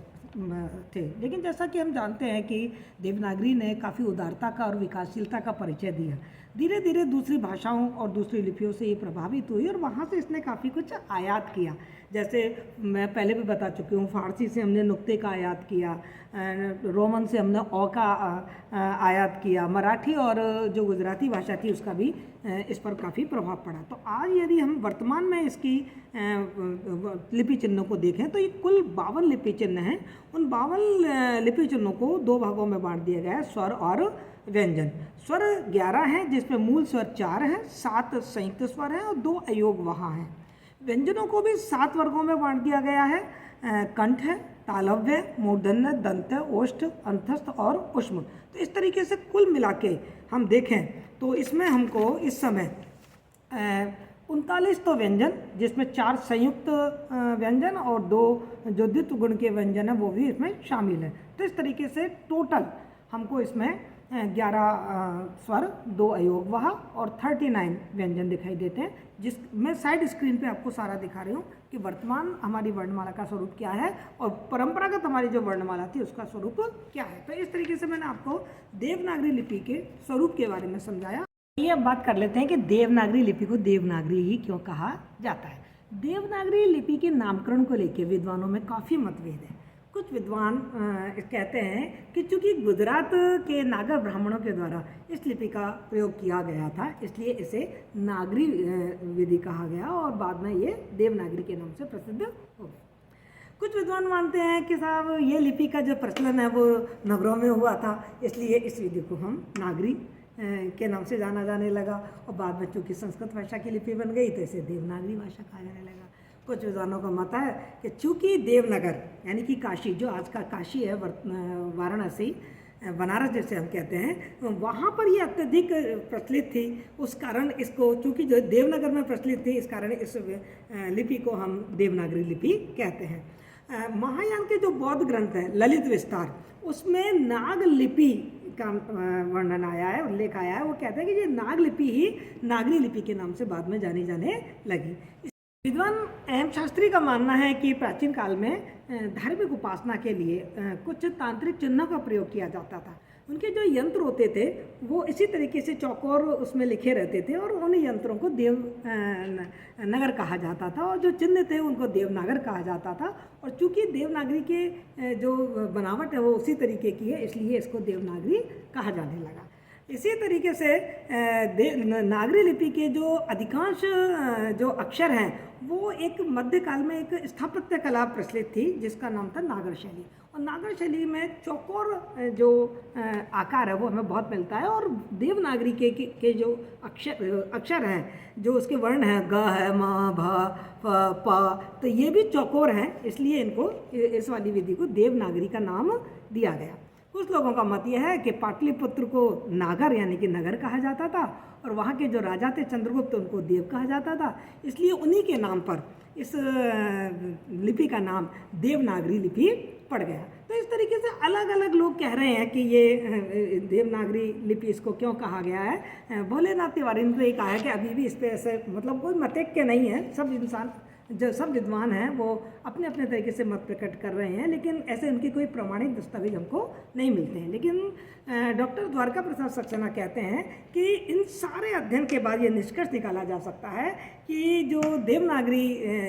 S1: थे। लेकिन जैसा कि हम जानते हैं कि देवनागरी ने काफ़ी उदारता का और विकासशीलता का परिचय दिया। धीरे धीरे दूसरी भाषाओं और दूसरी लिपियों से ये प्रभावित हुई और वहाँ से इसने काफ़ी कुछ आयात किया। जैसे मैं पहले भी बता चुकी हूँ, फारसी से हमने नुक्ते का आयात किया, रोमन से हमने ओ का आयात किया, मराठी और जो गुजराती भाषा थी उसका भी इस पर काफ़ी प्रभाव पड़ा। तो आज यदि हम वर्तमान में इसकी लिपि चिन्हों को देखें तो ये कुल 52 लिपि चिन्ह हैं। उन 52 लिपि चिन्हों को 2 भागों में बांट दिया गया है, स्वर और व्यंजन। स्वर 11 हैं, जिसमें मूल स्वर 4 हैं, 7 संयुक्त स्वर हैं और 2 अयोग वहाँ हैं। व्यंजनों को भी 7 वर्गों में बांट दिया गया है। कंठ है, तालव्य, मूर्धन्य, दंत, ओष्ठ, अंतस्थ और उष्म। तो इस तरीके से कुल मिला के हम देखें तो इसमें हमको इस समय 39 तो व्यंजन, जिसमें 4 संयुक्त व्यंजन और 2 जो द्वित्व गुण के व्यंजन हैं वो भी इसमें शामिल है। तो इस तरीके से टोटल हमको इसमें 11 स्वर, 2 अयोग वहा और 39 व्यंजन दिखाई देते हैं। जिस मैं साइड स्क्रीन पे आपको सारा दिखा रही हूँ कि वर्तमान हमारी वर्णमाला का स्वरूप क्या है और परंपरागत हमारी जो वर्णमाला थी उसका स्वरूप क्या है। तो इस तरीके से मैंने आपको देवनागरी लिपि के स्वरूप के बारे में समझाया। ये अब बात कर लेते हैं कि देवनागरी लिपि को देवनागरी ही क्यों कहा जाता है। देवनागरी लिपि के नामकरण को लेकर विद्वानों में काफ़ी मतभेद है। कुछ विद्वान कहते हैं कि चूंकि गुजरात के नागर ब्राह्मणों के द्वारा इस लिपि का प्रयोग किया गया था, इसलिए इसे नागरी विधि कहा गया और बाद में ये देवनागरी के नाम से प्रसिद्ध हो गया। कुछ विद्वान मानते हैं कि साहब ये लिपि का जो प्रचलन है वो नगरों में हुआ था, इसलिए इस विधि को हम नागरी के नाम से जाना जाने लगा और बाद में चूँकि संस्कृत भाषा की लिपि बन गई तो इसे देवनागरी भाषा कहा जाने लगा। कुछ विद्वानों का मत है कि चूँकि देवनगर यानी कि काशी, जो आज का काशी है, वाराणसी, बनारस जैसे हम कहते हैं, वहाँ पर ये अत्यधिक प्रचलित थी। उस कारण इसको, चूँकि जो देवनगर में प्रचलित थी, इस कारण इस लिपि को हम देवनागरी लिपि कहते हैं। महायान के जो बौद्ध ग्रंथ हैं ललित विस्तार, उसमें नाग लिपि का वर्णन आया है, उल्लेख आया है। वो कहते हैं कि ये नाग लिपि ही नागरी लिपि के नाम से बाद में जानी जाने लगी। विद्वान अहम शास्त्री का मानना है कि प्राचीन काल में धार्मिक उपासना के लिए कुछ तांत्रिक चिन्हों का प्रयोग किया जाता था। उनके जो यंत्र होते थे वो इसी तरीके से चौकोर उसमें लिखे रहते थे और उन यंत्रों को देव नगर कहा जाता था और जो चिन्ह थे उनको देवनागर कहा जाता था। और चूंकि देवनागरी के जो बनावट है वो उसी तरीके की है, इसलिए इसको देवनागरी कहा जाने लगा। इसी तरीके से नागरी लिपि के जो अधिकांश जो अक्षर हैं वो एक मध्यकाल में एक स्थापत्य कला प्रचलित थी जिसका नाम था नागर शैली। और नागर शैली में चौकोर जो आकार है वो हमें बहुत मिलता है और देवनागरी के जो अक्षर हैं, जो उसके वर्ण हैं, ग है, म, भ, फ, प, तो ये भी चौकोर हैं, इसलिए इनको, इस वाली विधि को देवनागरी का नाम दिया गया। कुछ लोगों का मत यह है कि पाटलिपुत्र को नागर यानी कि नगर कहा जाता था और वहाँ के जो राजा थे चंद्रगुप्त, उनको देव कहा जाता था, इसलिए उन्हीं के नाम पर इस लिपि का नाम देवनागरी लिपि पड़ गया। तो इस तरीके से अलग अलग लोग कह रहे हैं कि ये देवनागरी लिपि इसको क्यों कहा गया है। भोलेनाथ तिवारी ने तो ये कहा है कि अभी भी इस पर ऐसे मतलब कोई मतैक्य नहीं है, सब इंसान जो सब विद्वान हैं वो अपने अपने तरीके से मत प्रकट कर रहे हैं, लेकिन ऐसे उनके कोई प्रमाणिक दस्तावेज हमको नहीं मिलते हैं। लेकिन डॉक्टर द्वारका प्रसाद सक्सेना कहते हैं कि इन सारे अध्ययन के बाद ये निष्कर्ष निकाला जा सकता है कि जो देवनागरी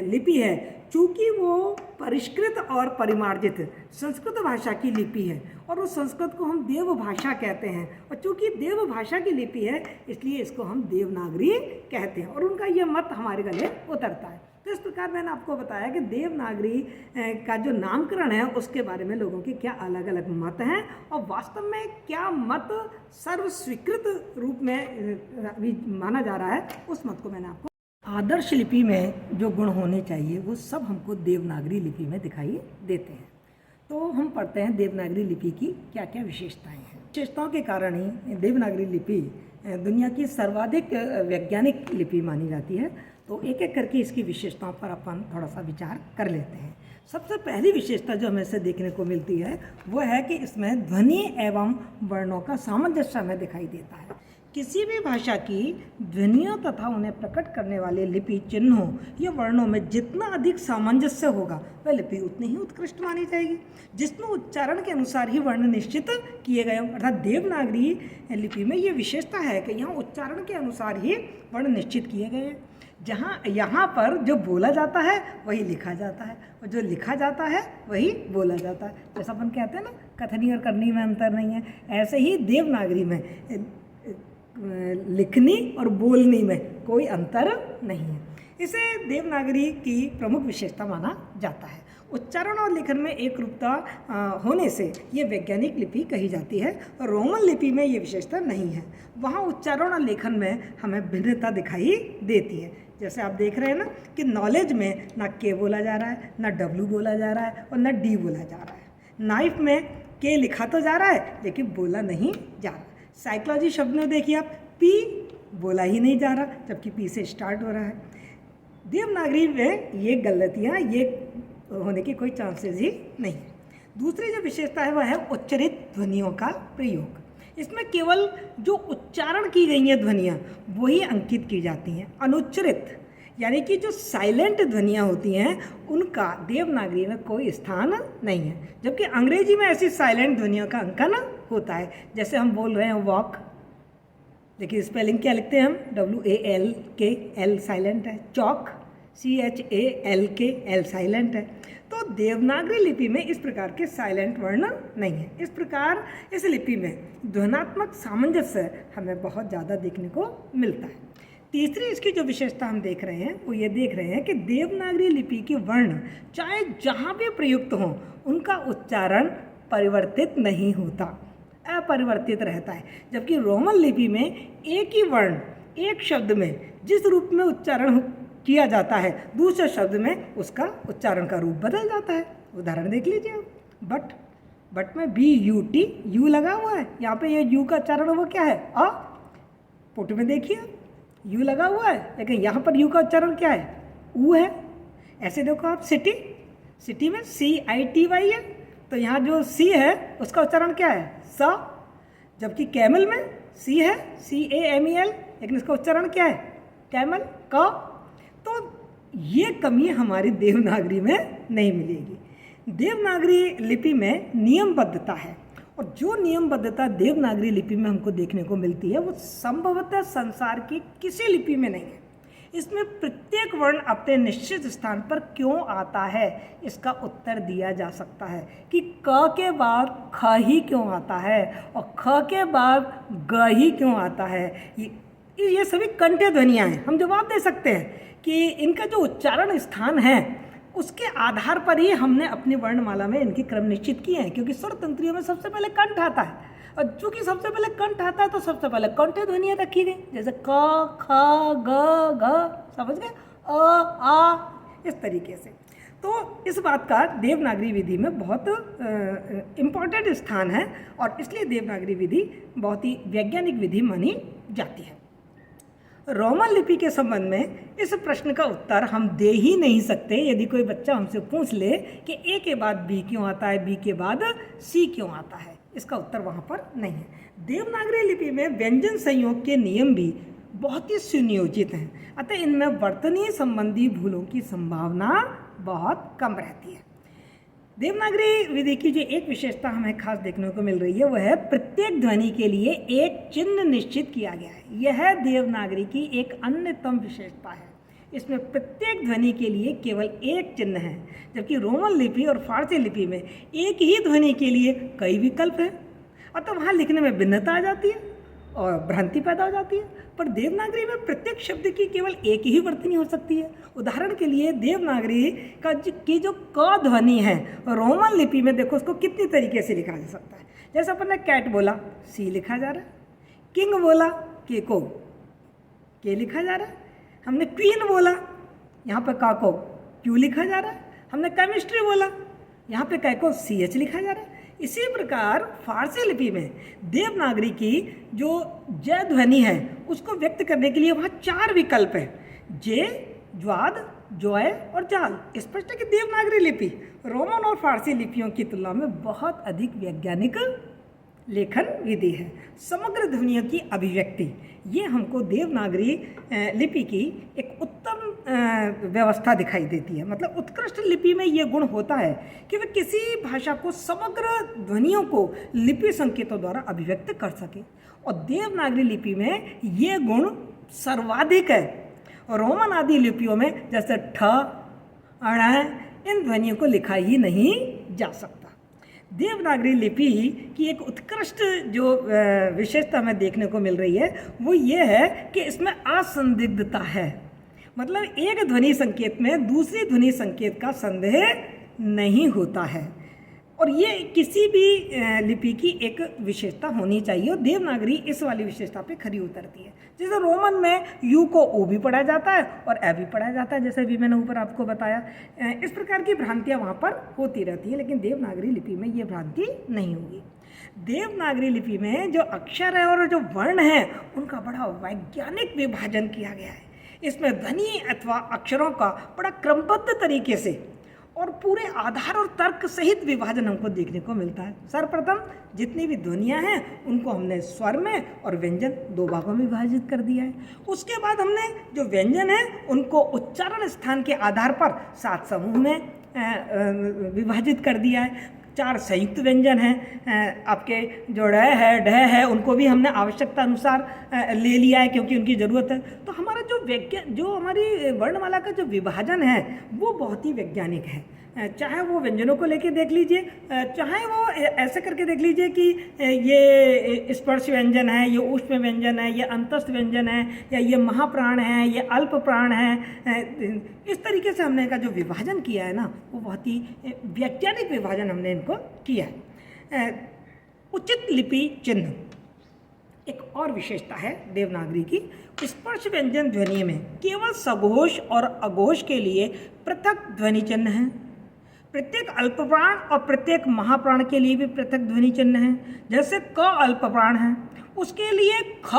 S1: लिपि है, चूँकि वो परिष्कृत और परिमार्जित संस्कृत भाषा की लिपि है और उस संस्कृत को हम देव भाषा कहते हैं, और चूँकि देव भाषा की लिपि है इसलिए इसको हम देवनागरी कहते हैं और उनका ये मत हमारे गले उतरता है। तो इस प्रकार मैंने आपको बताया कि देवनागरी का जो नामकरण है उसके बारे में लोगों के क्या अलग अलग मत हैं और वास्तव में क्या मत सर्वस्वीकृत रूप में अभी माना जा रहा है, उस मत को मैंने आपको। आदर्श लिपि में जो गुण होने चाहिए वो सब हमको देवनागरी लिपि में दिखाई देते हैं। तो हम पढ़ते हैं देवनागरी लिपि की क्या क्या विशेषताएं हैं। विशेषताओं के कारण ही देवनागरी लिपि दुनिया की सर्वाधिक वैज्ञानिक लिपि मानी जाती है। तो एक एक करके इसकी विशेषताओं पर अपन थोड़ा सा विचार कर लेते हैं। सबसे पहली विशेषता जो हमें से देखने को मिलती है वो है कि इसमें ध्वनि एवं वर्णों का सामंजस्य हमें दिखाई देता है। किसी भी भाषा की ध्वनियों तथा उन्हें प्रकट करने वाले लिपि चिन्हों या वर्णों में जितना अधिक सामंजस्य होगा वह लिपि उतनी ही उत्कृष्ट मानी जाएगी, जिसमें उच्चारण के अनुसार ही वर्ण निश्चित किए गए हों। अर्थात देवनागरी लिपि में ये विशेषता है कि यहाँ उच्चारण के अनुसार ही वर्ण निश्चित किए गए हैं। जहाँ यहाँ पर जो बोला जाता है वही लिखा जाता है और जो लिखा जाता है वही बोला जाता है। जैसा अपन कहते हैं ना, कथनी और करनी में अंतर नहीं है, ऐसे ही देवनागरी में लिखनी और बोलनी में कोई अंतर नहीं है। इसे देवनागरी की प्रमुख विशेषता माना जाता है। उच्चारण और लिखन में एक रूपता होने से ये वैज्ञानिक लिपि कही जाती है और रोमन लिपि में ये विशेषता नहीं है। वहाँ उच्चारण और लेखन में हमें भिन्नता दिखाई देती है। जैसे आप देख रहे हैं ना कि नॉलेज में ना के बोला जा रहा है, ना डब्ल्यू बोला जा रहा है और ना डी बोला जा रहा है। नाइफ में के लिखा तो जा रहा है लेकिन बोला नहीं जा रहा। साइकोलॉजी शब्द में देखिए आप, पी बोला ही नहीं जा रहा जबकि पी से स्टार्ट हो रहा है। देवनागरी में ये गलतियाँ ये होने के कोई चांसेस ही नहीं है। दूसरी जो विशेषता है वह है उच्चरित ध्वनियों का प्रयोग। इसमें केवल जो उच्चारण की गई हैं ध्वनियाँ वही अंकित की जाती हैं। अनुच्चरित यानी कि जो साइलेंट ध्वनियाँ होती हैं उनका देवनागरी में कोई स्थान नहीं है, जबकि अंग्रेजी में ऐसी साइलेंट ध्वनियों का अंकन होता है। जैसे हम बोल रहे हैं वॉक, देखिए स्पेलिंग क्या लिखते हैं हम, WALK, L साइलेंट है। चौक, CHALK, L साइलेंट है। तो देवनागरी लिपि में इस प्रकार के साइलेंट वर्ण नहीं है। इस प्रकार इस लिपि में ध्वनात्मक सामंजस्य हमें बहुत ज़्यादा देखने को मिलता है। तीसरी इसकी जो विशेषता हम देख रहे हैं वो ये देख रहे हैं कि देवनागरी लिपि के वर्ण चाहे जहाँ भी प्रयुक्त हों उनका उच्चारण परिवर्तित नहीं होता, अपरिवर्तित रहता है। जबकि रोमन लिपि में एक ही वर्ण एक शब्द में जिस रूप में उच्चारण किया जाता है दूसरे शब्द में उसका उच्चारण का रूप बदल जाता है। उदाहरण देख लीजिए आप, बट में BUT यू लगा हुआ है, यहाँ पे ये यू का उच्चारण वो क्या है, अ। पुट में देखिए यू लगा हुआ है, लेकिन यहाँ पर यू का उच्चारण क्या है, ऊ है। ऐसे देखो आप, सिटी में CITY है, तो यहाँ जो सी है उसका उच्चारण क्या है, स। जबकि कैमल में सी है, CAMEL, लेकिन इसका उच्चारण क्या है, कैमल, क। तो ये कमी हमारी देवनागरी में नहीं मिलेगी। देवनागरी लिपि में नियमबद्धता है, और जो नियमबद्धता देवनागरी लिपि में हमको देखने को मिलती है वो संभवतः संसार की किसी लिपि में नहीं है। इसमें प्रत्येक वर्ण अपने निश्चित स्थान पर क्यों आता है इसका उत्तर दिया जा सकता है कि क के बाद ख ही क्यों आता है और ख के बाद ग ही क्यों आता है। ये सभी कंठ्य ध्वनियाँ हैं। हम जवाब दे सकते हैं कि इनका जो उच्चारण स्थान है उसके आधार पर ही हमने अपनी वर्णमाला में इनके क्रम निश्चित किए हैं, क्योंकि स्वर तंत्रियों में सबसे पहले कंठ आता है, और चूंकि सबसे पहले कंठ आता है तो सबसे पहले कंठ्य ध्वनियाँ रखी गई, जैसे क, ख, ग, घ, समझ गए, अ, आ, इस तरीके से। तो इस बात का देवनागरी विधि में बहुत इम्पॉर्टेंट स्थान है, और इसलिए देवनागरी विधि बहुत ही वैज्ञानिक विधि मानी जाती है। रोमन लिपि के संबंध में इस प्रश्न का उत्तर हम दे ही नहीं सकते यदि कोई बच्चा हमसे पूछ ले कि A के बाद B क्यों आता है, B के बाद C क्यों आता है। इसका उत्तर वहाँ पर नहीं है। देवनागरी लिपि में व्यंजन संयोग के नियम भी बहुत ही सुनियोजित हैं, अतः इनमें वर्तनीय संबंधी भूलों की संभावना बहुत कम रहती है। देवनागरी विधि की जो एक विशेषता हमें खास देखने को मिल रही है वह है प्रत्येक ध्वनि के लिए एक चिन्ह निश्चित किया गया है। यह देवनागरी की एक अन्यतम विशेषता है। इसमें प्रत्येक ध्वनि के लिए केवल एक चिन्ह है, जबकि रोमन लिपि और फारसी लिपि में एक ही ध्वनि के लिए कई विकल्प हैं, अतः वहाँ लिखने में भिन्नता आ जाती है और भ्रांति पैदा हो जाती है। पर देवनागरी में प्रत्येक शब्द की केवल एक ही वर्तनी हो सकती है। उदाहरण के लिए देवनागरी की जो क ध्वनि है रोमन लिपि में देखो उसको कितनी तरीके से लिखा जा सकता है। जैसे अपन ने कैट बोला, C लिखा जा रहा है। किंग बोला, के को के लिखा जा रहा है। हमने क्वीन बोला, यहाँ पे का को क्यू लिखा जा रहा है। हमने केमिस्ट्री बोला, यहाँ पे कै को CH लिखा जा रहा है। इसी प्रकार फारसी लिपि में देवनागरी की जो जय ध्वनि है उसको व्यक्त करने के लिए वहाँ 4 विकल्प हैं, जे, ज्वाद, जॉय और जाल। स्पष्ट है कि देवनागरी लिपि रोमन और फारसी लिपियों की तुलना में बहुत अधिक वैज्ञानिक लेखन विधि है। समग्र ध्वनियों की अभिव्यक्ति ये हमको देवनागरी लिपि की एक उत्तम व्यवस्था दिखाई देती है। मतलब उत्कृष्ट लिपि में ये गुण होता है कि वह किसी भाषा को समग्र ध्वनियों को लिपि संकेतों द्वारा अभिव्यक्त कर सके, और देवनागरी लिपि में ये गुण सर्वाधिक है। रोमन आदि लिपियों में जैसे ठ, अण इन ध्वनियों को लिखा ही नहीं जा सकता। देवनागरी लिपि की एक उत्कृष्ट जो विशेषता हमें देखने को मिल रही है वो ये है कि इसमें असंदिग्धता है। मतलब एक ध्वनि संकेत में दूसरी ध्वनि संकेत का संदेह नहीं होता है, और ये किसी भी लिपि की एक विशेषता होनी चाहिए, और देवनागरी इस वाली विशेषता पे खरी उतरती है। जैसे रोमन में यू को ओ भी पढ़ा जाता है और ए भी पढ़ा जाता है, जैसे भी मैंने ऊपर आपको बताया। इस प्रकार की भ्रांतियाँ वहाँ पर होती रहती हैं, लेकिन देवनागरी लिपि में ये भ्रांति नहीं होगी। देवनागरी लिपि में जो अक्षर है और जो वर्ण है उनका बड़ा वैज्ञानिक विभाजन किया गया है। इसमें ध्वनि अथवा अक्षरों का बड़ा क्रमबद्ध तरीके से और पूरे आधार और तर्क सहित विभाजन हमको देखने को मिलता है। सर्वप्रथम जितनी भी ध्वनियाँ हैं उनको हमने स्वर में और व्यंजन 2 भागों में विभाजित कर दिया है। उसके बाद हमने जो व्यंजन है उनको उच्चारण स्थान के आधार पर 7 समूह में विभाजित कर दिया है। 4 संयुक्त व्यंजन हैं, आपके जो ड़ है, ढ है, उनको भी हमने आवश्यकता अनुसार ले लिया है क्योंकि उनकी ज़रूरत है। तो हमारा जो हमारी वर्णमाला का जो विभाजन है वो बहुत ही वैज्ञानिक है। चाहे वो व्यंजनों को लेके देख लीजिए, चाहे वो ऐसे करके देख लीजिए कि ये स्पर्श व्यंजन है, ये ऊष्म व्यंजन है, ये अंतस्थ व्यंजन है, या ये महाप्राण है, ये अल्प प्राण है। इस तरीके से हमने इनका जो विभाजन किया है ना वो बहुत ही वैज्ञानिक विभाजन हमने इनको किया है। उचित लिपि चिन्ह एक और विशेषता है देवनागरी की। स्पर्श व्यंजन ध्वनि में केवल सघोष और अघोष के लिए पृथक ध्वनि चिन्ह है। प्रत्येक अल्पप्राण और प्रत्येक महाप्राण के लिए भी पृथक ध्वनि चिन्ह है। जैसे क अल्पप्राण है उसके लिए ख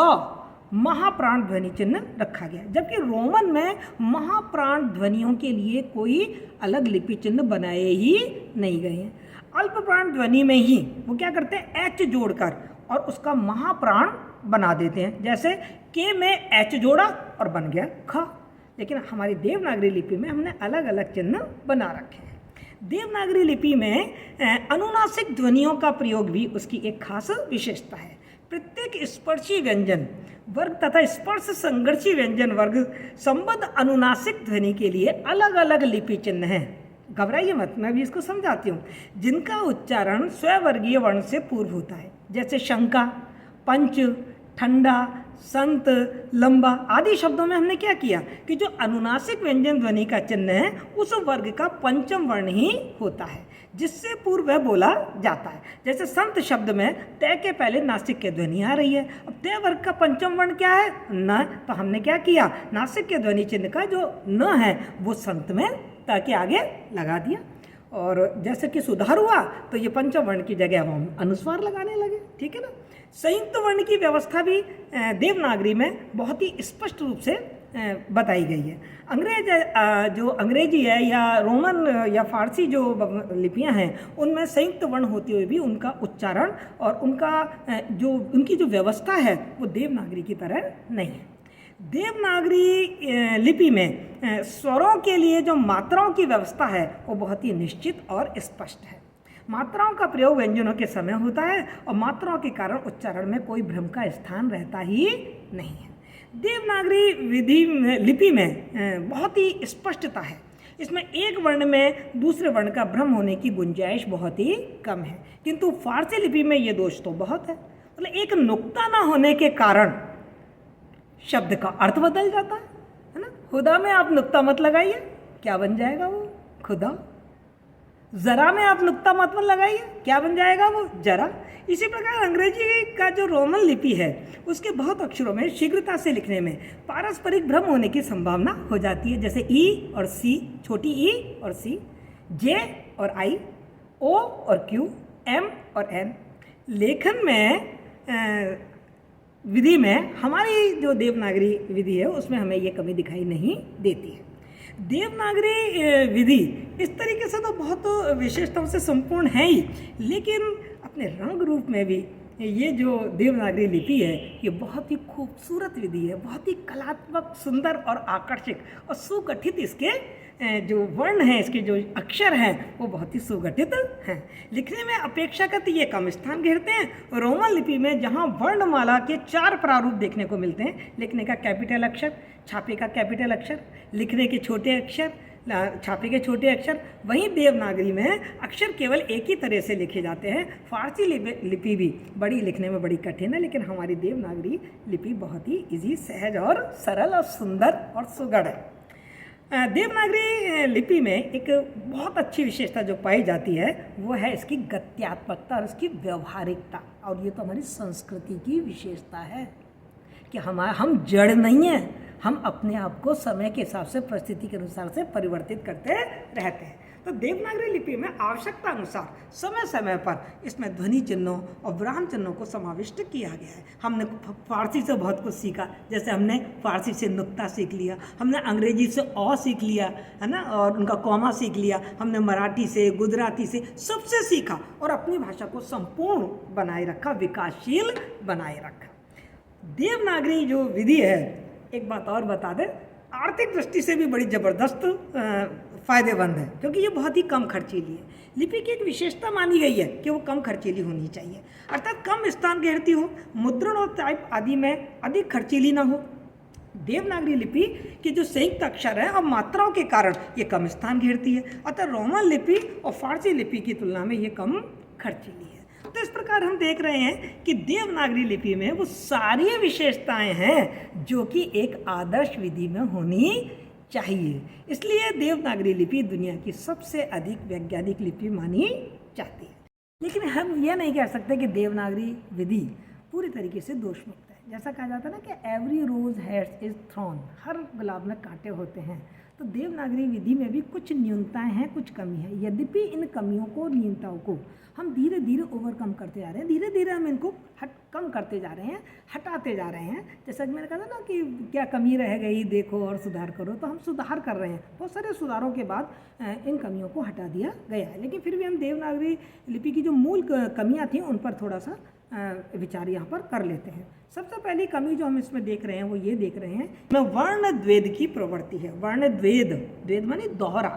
S1: महाप्राण ध्वनि चिन्ह रखा गया, जबकि रोमन में महाप्राण ध्वनियों के लिए कोई अलग लिपि चिन्ह बनाए ही नहीं गए हैं। अल्पप्राण ध्वनि में ही वो क्या करते हैं, एच जोड़कर और उसका महाप्राण बना देते हैं। जैसे के में एच जोड़ा और बन गया ख। लेकिन हमारी देवनागरी लिपि में हमने अलग अलग चिन्ह बना रखे हैं। देवनागरी लिपि में अनुनासिक ध्वनियों का प्रयोग भी उसकी एक खास विशेषता है। प्रत्येक स्पर्शी व्यंजन वर्ग तथा स्पर्श संघर्षी व्यंजन वर्ग संबद्ध अनुनासिक ध्वनि के लिए अलग अलग लिपि चिन्ह हैं। घबराइए मत, मैं भी इसको समझाती हूँ। जिनका उच्चारण स्ववर्गीय वर्ण से पूर्व होता है, जैसे शंका, पंच, ठंडा, संत, लंबा आदि शब्दों में हमने क्या किया कि जो अनुनासिक व्यंजन ध्वनि का चिन्ह है उस वर्ग का पंचम वर्ण ही होता है जिससे पूर्व वह बोला जाता है। जैसे संत शब्द में तय के पहले नासिक की ध्वनि आ रही है। अब तय वर्ग का पंचम वर्ण क्या है, न। तो हमने क्या किया, नासिक के ध्वनि चिन्ह का जो न है वो संत में त के आगे लगा दिया। और जैसे कि सुधार हुआ तो ये पंचम वर्ण की जगह हम अनुस्वार लगाने लगे। ठीक है ना। संयुक्त वर्ण की व्यवस्था भी देवनागरी में बहुत ही स्पष्ट रूप से बताई गई है। जो अंग्रेजी है या रोमन या फारसी जो लिपियां हैं उनमें संयुक्त वर्ण होते हुए भी उनका उच्चारण और उनकी जो व्यवस्था है वो देवनागरी की तरह नहीं है। देवनागरी लिपि में स्वरों के लिए जो मात्राओं की व्यवस्था है वो बहुत ही निश्चित और स्पष्ट है। मात्राओं का प्रयोग व्यंजनों के समय होता है और मात्राओं के कारण उच्चारण में कोई भ्रम का स्थान रहता ही नहीं है। देवनागरी लिपि में बहुत ही स्पष्टता है। इसमें एक वर्ण में दूसरे वर्ण का भ्रम होने की गुंजाइश बहुत ही कम है, किंतु फारसी लिपि में ये दोष तो बहुत है। मतलब एक नुक्ता ना होने के कारण शब्द का अर्थ बदल जाता है ना। खुदा में आप नुक्ता मत लगाइए, क्या बन जाएगा वो, खुदा। जरा में आप नुक्ता मत लगाइए, क्या बन जाएगा वो, जरा। इसी प्रकार अंग्रेजी का जो रोमन लिपि है उसके बहुत अक्षरों में शीघ्रता से लिखने में पारस्परिक भ्रम होने की संभावना हो जाती है। जैसे ई और सी, छोटी ई और सी, जे और आई, ओ और क्यू, एम और एन। लेखन में विधि में हमारी जो देवनागरी विधि है उसमें हमें ये कमी दिखाई नहीं देती है। देवनागरी विधि इस तरीके से तो बहुत विशेषताओं से संपूर्ण है ही, लेकिन अपने रंग रूप में भी ये जो देवनागरी लिपि है ये बहुत ही खूबसूरत विधि है। बहुत ही कलात्मक, सुंदर और आकर्षक और सुगठित इसके जो वर्ण हैं, इसके जो अक्षर हैं वो बहुत ही सुगठित हैं। लिखने में अपेक्षाकृत ये कम स्थान घेरते हैं। रोमन लिपि में जहाँ वर्णमाला के 4 प्रारूप देखने को मिलते हैं, लिखने का कैपिटल अक्षर, छापे का कैपिटल अक्षर, लिखने के छोटे अक्षर, छापे के छोटे अक्षर, वहीं देवनागरी में अक्षर केवल एक ही तरह से लिखे जाते हैं। फारसी लिपि भी बड़ी लिखने में बड़ी कठिन है, लेकिन हमारी देवनागरी लिपि बहुत ही इजी, सहज और सरल और सुंदर और सुगढ़ है। देवनागरी लिपि में एक बहुत अच्छी विशेषता जो पाई जाती है वो है इसकी गत्यात्मकता और इसकी व्यवहारिकता। और ये तो हमारी संस्कृति की विशेषता है कि हम जड़ नहीं हैं, हम अपने आप को समय के हिसाब से, परिस्थिति के अनुसार से परिवर्तित करते रहते हैं। तो देवनागरी लिपि में आवश्यकता अनुसार समय समय पर इसमें ध्वनि चिन्हों और विराम चिन्हों को समाविष्ट किया गया है। हमने फारसी से बहुत कुछ सीखा, जैसे हमने फारसी से नुक्ता सीख लिया, हमने अंग्रेजी से औ सीख लिया, है ना, और उनका कॉमा सीख लिया, हमने मराठी से, गुजराती से, सबसे सीखा और अपनी भाषा को संपूर्ण बनाए रखा, विकासशील बनाए रखा। देवनागरी जो विधि है, एक बात और बता दें, आर्थिक दृष्टि से भी बड़ी ज़बरदस्त फ़ायदेमंद है, क्योंकि ये बहुत ही कम खर्चीली है। लिपि की एक विशेषता मानी गई है कि वो कम खर्चीली होनी चाहिए, अर्थात कम स्थान घेरती हो, मुद्रण और टाइप आदि में अधिक खर्चीली ना हो। देवनागरी लिपि के जो संयुक्त अक्षर हैं और मात्राओं के कारण ये कम स्थान घेरती है, अतः रोमन लिपि और फारसी लिपि की तुलना में ये कम खर्चीली है। तो इस प्रकार हम देख रहे हैं कि देवनागरी लिपि में वो सारी विशेषताएं हैं जो कि एक आदर्श विधि में होनी चाहिए। इसलिए देवनागरी लिपि दुनिया की सबसे अधिक वैज्ञानिक लिपि मानी जाती है। लेकिन हम यह नहीं कह सकते कि देवनागरी विधि पूरी तरीके से दोषमुक्त है। जैसा कहा जाता है ना कि every rose has is thorn, हर गुलाब में कांटे होते हैं। तो देवनागरी विधि में भी कुछ न्यूनताएं हैं, कुछ कमी है। यद्यपि इन कमियों को, न्यूनताओं को हम धीरे धीरे ओवरकम करते जा रहे हैं, धीरे धीरे हम इनको कम करते जा रहे हैं, हटाते जा रहे हैं। जैसा कि मैंने कहा था ना कि क्या कमी रह गई, देखो और सुधार करो, तो हम सुधार कर रहे हैं। बहुत सारे सुधारों के बाद इन कमियों को हटा दिया गया है। लेकिन फिर भी हम देवनागरी लिपि की जो मूल कमियाँ थी उन पर थोड़ा सा विचार यहाँ पर कर लेते हैं। सबसे पहली कमी जो हम इसमें देख रहे हैं वो ये देख रहे हैं, वर्ण द्वेद की प्रवृत्ति है। वर्ण द्वेद, द्वेद माने दोहरा,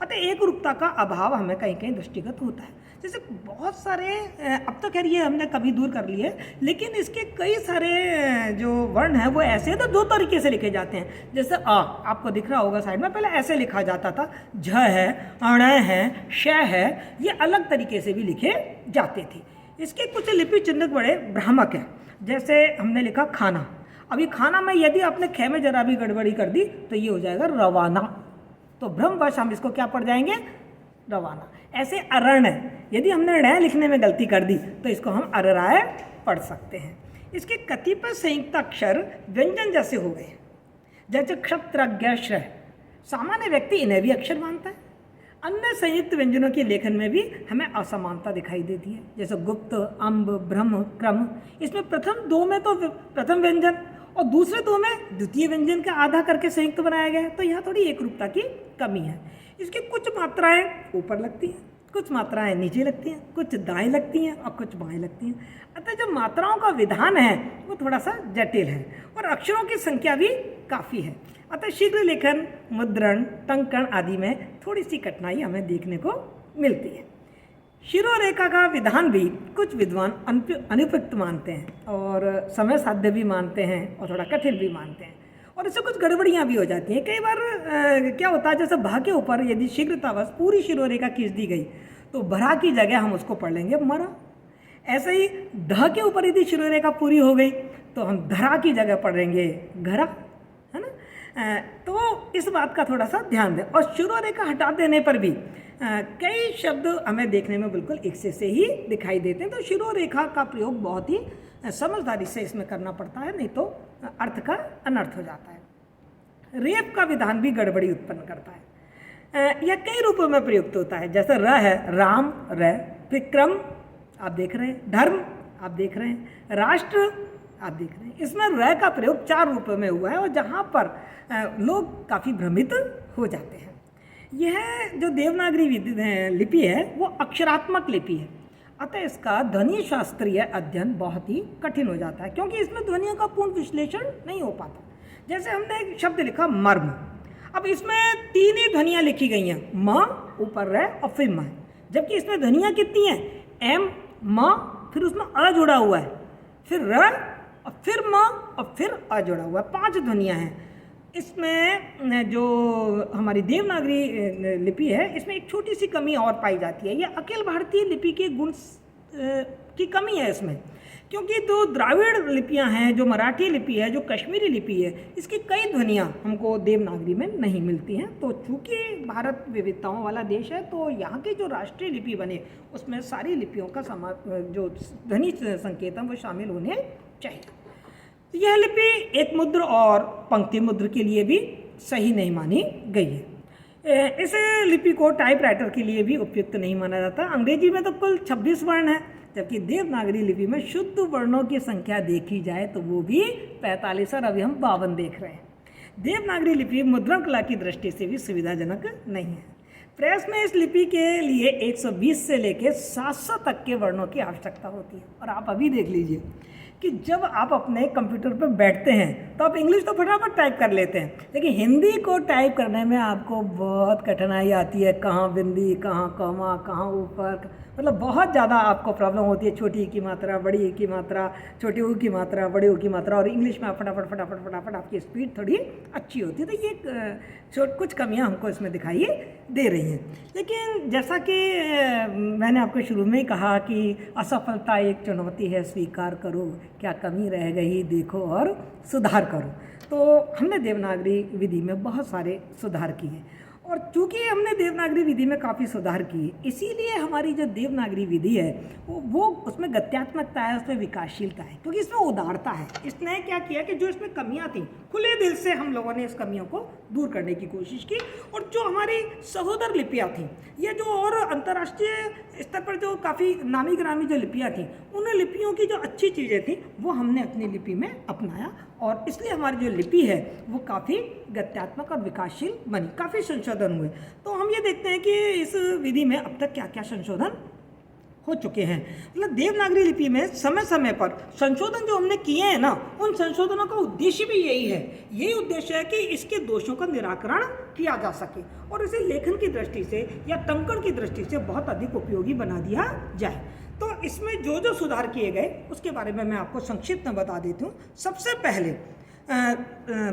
S1: अतः एक रूपता का अभाव हमें कहीं कहीं दृष्टिगत होता है। जैसे बहुत सारे, अब तो खैर ये हमने कभी दूर कर लिए, लेकिन इसके कई सारे जो वर्ण हैं वो ऐसे तो दो तरीके से लिखे जाते हैं। जैसे आ, आपको दिख रहा होगा साइड में, पहले ऐसे लिखा जाता था, झ है, अण है, श है, ये अलग तरीके से भी लिखे जाते थे। इसके कुछ लिपि चिन्ह बड़े भ्रामक हैं। जैसे हमने लिखा खाना, अभी खाना में यदि आपने ख में जरा भी गड़बड़ी कर दी तो ये हो जाएगा रवाना, तो भ्रमवश हम इसको क्या पढ़ जाएंगे, रवाना। ऐसे अरण, यदि हमने ण लिखने में गलती कर दी तो इसको हम अरराय पढ़ सकते हैं। इसके कतिपय संयुक्त अक्षर व्यंजन जैसे हो गए, जैसे क्षत्रज्ञ श्र, सामान्य व्यक्ति इन्हें भी अक्षर मानता है। अन्य संयुक्त व्यंजनों के लेखन में भी हमें असमानता दिखाई देती है, जैसे गुप्त, अम्ब, ब्रह्म, क्रम। इसमें प्रथम दो में तो प्रथम व्यंजन और दूसरे दो में द्वितीय व्यंजन का आधा करके संयुक्त बनाया गया है, तो यहाँ थोड़ी एक रूपता की कमी है। इसकी कुछ मात्राएं ऊपर लगती हैं, कुछ मात्राएं नीचे लगती हैं, कुछ दाएं लगती हैं और कुछ बाएं लगती हैं। अतः जो मात्राओं का विधान है वो थोड़ा सा जटिल है और अक्षरों की संख्या भी काफ़ी है। अतः शीघ्र लेखन, मुद्रण, टंकण आदि में थोड़ी सी कठिनाई हमें देखने को मिलती है। शिरोरेखा का विधान भी कुछ विद्वान अनुपयुक्त मानते हैं और समय साध्य भी मानते हैं और थोड़ा कठिन भी मानते हैं, और इससे कुछ गड़बड़ियाँ भी हो जाती हैं। कई बार क्या होता है, जैसे भा के ऊपर यदि शीघ्रतावश पूरी शिरोरेखा खींच दी गई तो भरा की जगह हम उसको पढ़ लेंगे मरा। ऐसे ही ध के ऊपर यदि शिरोरेखा पूरी हो गई तो हम धरा की जगह पढ़ेंगे घरा, है ना। तो इस बात का थोड़ा सा ध्यान दें। और शिरोरेखा हटा देने पर भी कई शब्द हमें देखने में बिल्कुल एक से ही दिखाई देते हैं। तो शिरोरेखा का प्रयोग बहुत ही समझदारी से इसमें करना पड़ता है, नहीं तो अर्थ का अनर्थ हो जाता है। रेप का विधान भी गड़बड़ी उत्पन्न करता है। यह कई रूपों में प्रयुक्त होता है, जैसे र है, राम, र, विक्रम आप देख रहे हैं, धर्म आप देख रहे हैं, राष्ट्र आप देख रहे हैं। इसमें र का प्रयोग 4 रूपों में हुआ है और जहाँ पर लोग काफ़ी भ्रमित हो जाते हैं। यह जो देवनागरी लिपि है वो अक्षरात्मक लिपि है, अतः इसका ध्वनि शास्त्रीय अध्ययन बहुत ही कठिन हो जाता है, क्योंकि इसमें ध्वनियों का पूर्ण विश्लेषण नहीं हो पाता। जैसे हमने एक शब्द लिखा मर्म, अब इसमें 3 ही ध्वनियाँ लिखी गई हैं, म, ऊपर र और फिर म, जबकि इसमें ध्वनियाँ कितनी हैं, एम, म, फिर उसमें अ जुड़ा हुआ है, फिर र और फिर म और फिर अ जुड़ा हुआ है, 5 ध्वनियाँ हैं। इसमें जो हमारी देवनागरी लिपि है इसमें एक छोटी सी कमी और पाई जाती है। यह अखिल भारतीय लिपि के गुण की कमी है इसमें, क्योंकि जो द्राविड़ लिपियां हैं, जो मराठी लिपि है, जो कश्मीरी लिपि है, इसकी कई ध्वनियाँ हमको देवनागरी में नहीं मिलती हैं। तो चूँकि भारत विविधताओं वाला देश है तो यहाँ की जो राष्ट्रीय लिपि बने उसमें सारी लिपियों का जो ध्वनि संकेत हैं वो शामिल होने चाहिए। यह लिपि एक मुद्र और पंक्ति मुद्र के लिए भी सही नहीं मानी गई है। इस लिपि को टाइपराइटर के लिए भी उपयुक्त नहीं माना जाता। अंग्रेजी में तो कुल 26 वर्ण है, जबकि देवनागरी लिपि में शुद्ध वर्णों की संख्या देखी जाए तो वो भी 45 और अभी हम 52 देख रहे हैं। देवनागरी लिपि मुद्रण कला की दृष्टि से भी सुविधाजनक नहीं है। प्रेस में इस लिपि के लिए 120 से लेकर 700 तक के वर्णों की आवश्यकता होती है। और आप अभी देख लीजिए कि जब आप अपने कंप्यूटर पर बैठते हैं तो आप इंग्लिश तो फटाफट टाइप कर लेते हैं, लेकिन हिंदी को टाइप करने में आपको बहुत कठिनाई आती है। कहाँ बिंदी, कहाँ कॉमा, कहाँ ऊपर, मतलब बहुत ज़्यादा आपको प्रॉब्लम होती है। छोटी ई की मात्रा, बड़ी ई की मात्रा, छोटी ऊ की मात्रा, बड़ी ऊ की मात्रा, और इंग्लिश में आप फटाफट फटाफट फटाफट आपकी स्पीड थोड़ी अच्छी होती है। तो ये कुछ कमियां हमको इसमें दिखाई दे रही हैं। लेकिन जैसा कि मैंने आपको शुरू में ही कहा कि असफलता एक चुनौती है, स्वीकार करो, क्या कमी रह गई देखो और सुधार करो। तो हमने देवनागरी विधि में बहुत सारे सुधार किए, और चूंकि हमने देवनागरी विधि में काफ़ी सुधार किए, इसीलिए हमारी जो देवनागरी विधि है वो उसमें गत्यात्मकता है, उसमें विकासशीलता है, क्योंकि इसमें उदारता है। इसने क्या किया कि जो इसमें कमियां थी, खुले दिल से हम लोगों ने इस कमियों को दूर करने की कोशिश की। और जो हमारी सहोदर लिपियाँ थीं, ये जो और अंतर्राष्ट्रीय स्तर पर जो काफ़ी नामी गिरामी जो लिपियाँ थीं, उन लिपियों की जो अच्छी चीज़ें थीं वो हमने अपनी लिपि में अपनाया, और इसलिए हमारी जो लिपि है वो काफ़ी गत्यात्मक और विकासशील बनी, काफ़ी संशोधन हुए। तो हम ये देखते हैं कि इस विधि में अब तक क्या क्या संशोधन हो चुके हैं। मतलब देवनागरी लिपि में समय समय पर संशोधन जो हमने किए हैं ना, उन संशोधनों का उद्देश्य भी यही है। यही उद्देश्य है कि इसके दोषों का निराकरण किया जा सके और इसे लेखन की दृष्टि से या टंकण की दृष्टि से बहुत अधिक उपयोगी बना दिया जाए। तो इसमें जो जो सुधार किए गए उसके बारे में मैं आपको संक्षिप्त में बता देती हूँ। सबसे पहले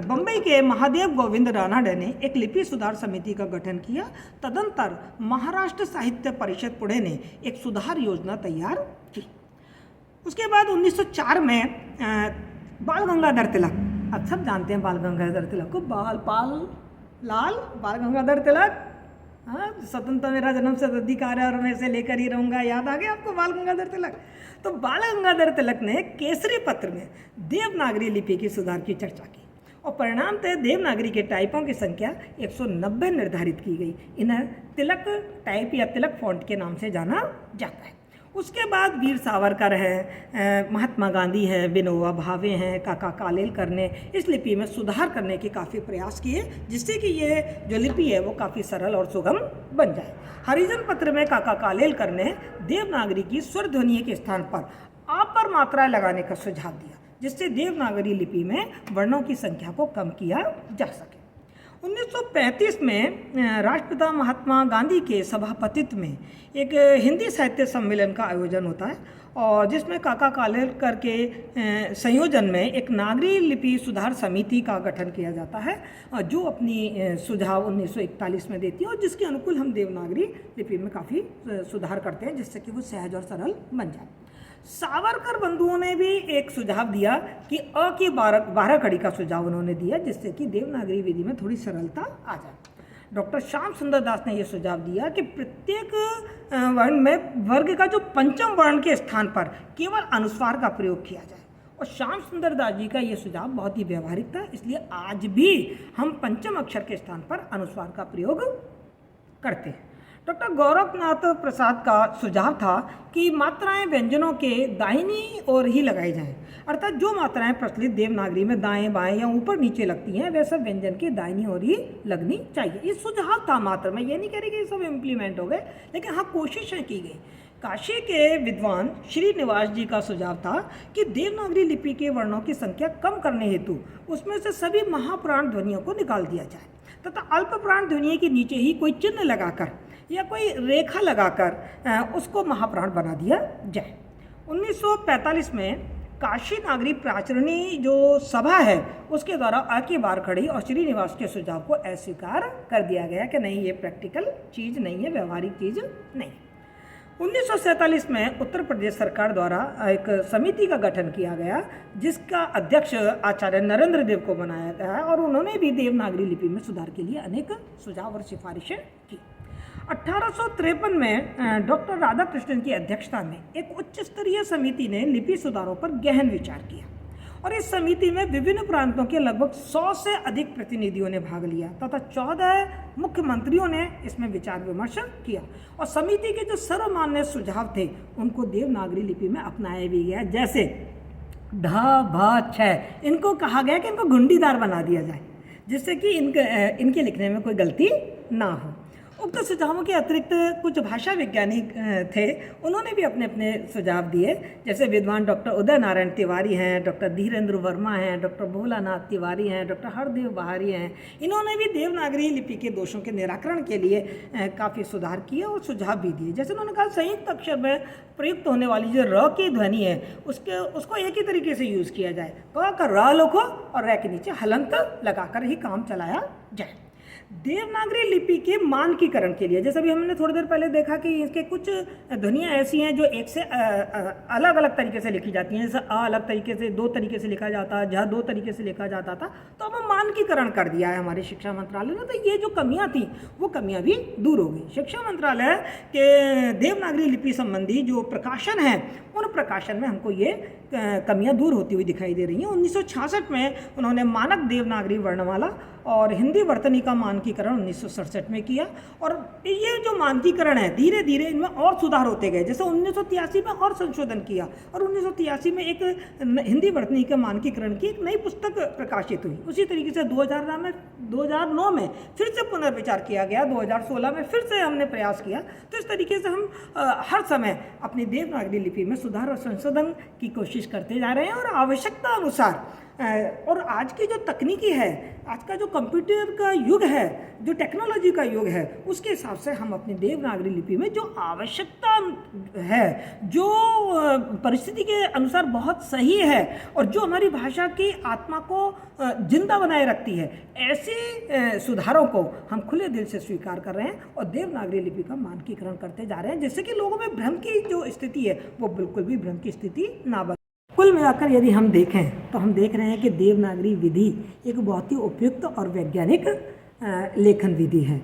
S1: बम्बई के महादेव गोविंद रानाडे ने एक लिपि सुधार समिति का गठन किया। तदंतर महाराष्ट्र साहित्य परिषद पुणे ने एक सुधार योजना तैयार की। उसके बाद 1904 में बाल गंगाधर तिलक, अब सब जानते हैं बाल गंगाधर तिलक को, बाल गंगाधर तिलक, हाँ, स्वतंत्र मेरा जन्म से अधिकार है और मैं इसे लेकर ही रहूँगा, याद आ गया आपको बाल गंगाधर तिलक। तो बाल गंगाधर तिलक ने केसरी पत्र में देवनागरी लिपि की सुधार की चर्चा की, और परिणामतः देवनागरी के टाइपों की संख्या 190 निर्धारित की गई। इन्हें तिलक टाइप या तिलक फॉन्ट के नाम से जाना जाता है। उसके बाद वीर सावरकर है, महात्मा गांधी है, विनोबा भावे हैं, काका कालेलकर ने इस लिपि में सुधार करने के काफ़ी प्रयास किए, जिससे कि ये जो लिपि है वो काफ़ी सरल और सुगम बन जाए। हरिजन पत्र में काका कालेलकर ने देवनागरी की स्वर ध्वनि के स्थान पर अपर मात्रा लगाने का सुझाव दिया, जिससे देवनागरी लिपि में वर्णों की संख्या को कम किया जा सके। 1935 में राष्ट्रपिता महात्मा गांधी के सभापतित्व में एक हिंदी साहित्य सम्मेलन का आयोजन होता है, और जिसमें काका कालेलकर के संयोजन में एक नागरी लिपि सुधार समिति का गठन किया जाता है, जो अपनी सुझाव 1941 में देती है, और जिसके अनुकूल हम देवनागरी लिपि में काफ़ी सुधार करते हैं, जिससे कि वो सहज और सरल बन जाए। सावरकर बंधुओं ने भी एक सुझाव दिया कि अ की 12 कड़ी का सुझाव उन्होंने दिया, जिससे कि देवनागरी विधि में थोड़ी सरलता आ जाए। डॉक्टर श्याम सुंदर दास ने यह सुझाव दिया कि प्रत्येक वर्ण में वर्ग का जो पंचम वर्ण के स्थान पर केवल अनुस्वार का प्रयोग किया जाए, और श्याम सुंदर दास जी का यह सुझाव बहुत ही व्यवहारिक था, इसलिए आज भी हम पंचम अक्षर के स्थान पर अनुस्वार का प्रयोग करते हैं। डॉक्टर गोरखनाथ प्रसाद का सुझाव था कि मात्राएं व्यंजनों के दाहिनी ओर ही लगाई जाएं, अर्थात जो मात्राएं प्रचलित देवनागरी में दाएं बाएं या ऊपर नीचे लगती हैं वह सब व्यंजन के दाहिनी ओर ही लगनी चाहिए। ये सुझाव था मात्र, मैं ये नहीं कह रही कि ये सब इम्प्लीमेंट हो गए, लेकिन हाँ कोशिशें की गई। काशी के विद्वान श्रीनिवास जी का सुझाव था कि देवनागरी लिपि के वर्णों की संख्या कम करने हेतु उसमें से सभी महाप्राण ध्वनियों को निकाल दिया जाए तथा अल्प प्राण ध्वनि के नीचे ही कोई चिन्ह लगाकर या कोई रेखा लगाकर उसको महाप्राण बना दिया जाए। 1945 में काशी नागरी प्राचरणी जो सभा है उसके द्वारा अ की 12 कड़ी और श्रीनिवास के सुझाव को अस्वीकार कर दिया गया कि नहीं, ये प्रैक्टिकल चीज़ नहीं है, व्यवहारिक चीज़ नहीं। 1947 में उत्तर प्रदेश सरकार द्वारा एक समिति का गठन किया गया, जिसका अध्यक्ष आचार्य नरेंद्र देव को बनाया गया, और उन्होंने भी देवनागरी लिपि में सुधार के लिए अनेक सुझाव और सिफारिशें की। 1853 में डॉक्टर राधाकृष्णन की अध्यक्षता में एक उच्च स्तरीय समिति ने लिपि सुधारों पर गहन विचार किया, और इस समिति में विभिन्न प्रांतों के लगभग 100 से अधिक प्रतिनिधियों ने भाग लिया तथा 14 मुख्यमंत्रियों ने इसमें विचार विमर्श किया और समिति के जो सर्वमान्य सुझाव थे उनको देवनागरी लिपि में अपनाया भी गया। जैसे ढ भ छ इनको कहा गया कि इनको घुंडीदार बना दिया जाए जिससे कि इनके लिखने में कोई गलती ना हो। उक्त सुझावों के अतिरिक्त कुछ भाषा वैज्ञानिक थे, उन्होंने भी अपने अपने सुझाव दिए। जैसे विद्वान डॉक्टर उदय नारायण तिवारी हैं, डॉक्टर धीरेन्द्र वर्मा हैं, डॉक्टर भोलानाथ तिवारी हैं, डॉक्टर हरदेव बहारी हैं। इन्होंने भी देवनागरी लिपि के दोषों के निराकरण के लिए काफ़ी सुधार किए और सुझाव भी दिए। जैसे उन्होंने कहा संयुक्त अक्षर में प्रयुक्त होने वाली जो र की ध्वनि है उसको एक ही तरीके से यूज़ किया जाए। क का र लिखो और र के नीचे हलंत लगाकर ही काम चलाया जाए। देवनागरी लिपि के मानकीकरण के लिए, जैसे अभी हमने थोड़ी देर पहले देखा कि इसके कुछ ध्वनियाँ ऐसी हैं जो एक से अलग अलग तरीके से लिखी जाती हैं। जैसे अ अलग तरीके से, दो तरीके से लिखा जाता है, झ दो तरीके से लिखा जाता था। तो अब मानकीकरण कर दिया है हमारे शिक्षा मंत्रालय ने, तो ये जो कमियाँ थी वो कमियाँ भी दूर हो गई। शिक्षा मंत्रालय के देवनागरी लिपि संबंधी जो प्रकाशन है उन प्रकाशन में हमको ये कमियां दूर होती हुई दिखाई दे रही हैं। 1966 में उन्होंने मानक देवनागरी वर्णमाला और हिंदी वर्तनी का मानकीकरण 1967 में किया और ये जो मानकीकरण है धीरे धीरे इनमें और सुधार होते गए। जैसे 1983 में और संशोधन किया और 1983 में एक हिंदी वर्तनी के मानकीकरण की एक नई पुस्तक प्रकाशित हुई। उसी तरीके से 2009 में फिर से पुनर्विचार किया गया, 2016 में फिर से हमने प्रयास किया। तो इस तरीके से हम हर समय अपनी देवनागरी लिपि में सुधार और संशोधन की कोशिश करते जा रहे हैं और आवश्यकता अनुसार और आज की जो तकनीकी है, आज का जो कंप्यूटर का युग है, जो टेक्नोलॉजी का युग है, उसके हिसाब से हम अपनी देवनागरी लिपि में जो आवश्यकता है, जो परिस्थिति के अनुसार बहुत सही है और जो हमारी भाषा की आत्मा को जिंदा बनाए रखती है, ऐसे सुधारों को हम खुले दिल से स्वीकार कर रहे हैं और देवनागरी लिपि का मानकीकरण करते जा रहे हैं, जिससे कि लोगों में भ्रम की जो स्थिति है वो बिल्कुल भी भ्रम की स्थिति ना बने। कुल मिलाकर यदि हम देखें तो हम देख रहे हैं कि देवनागरी विधि एक बहुत ही उपयुक्त और वैज्ञानिक लेखन विधि है।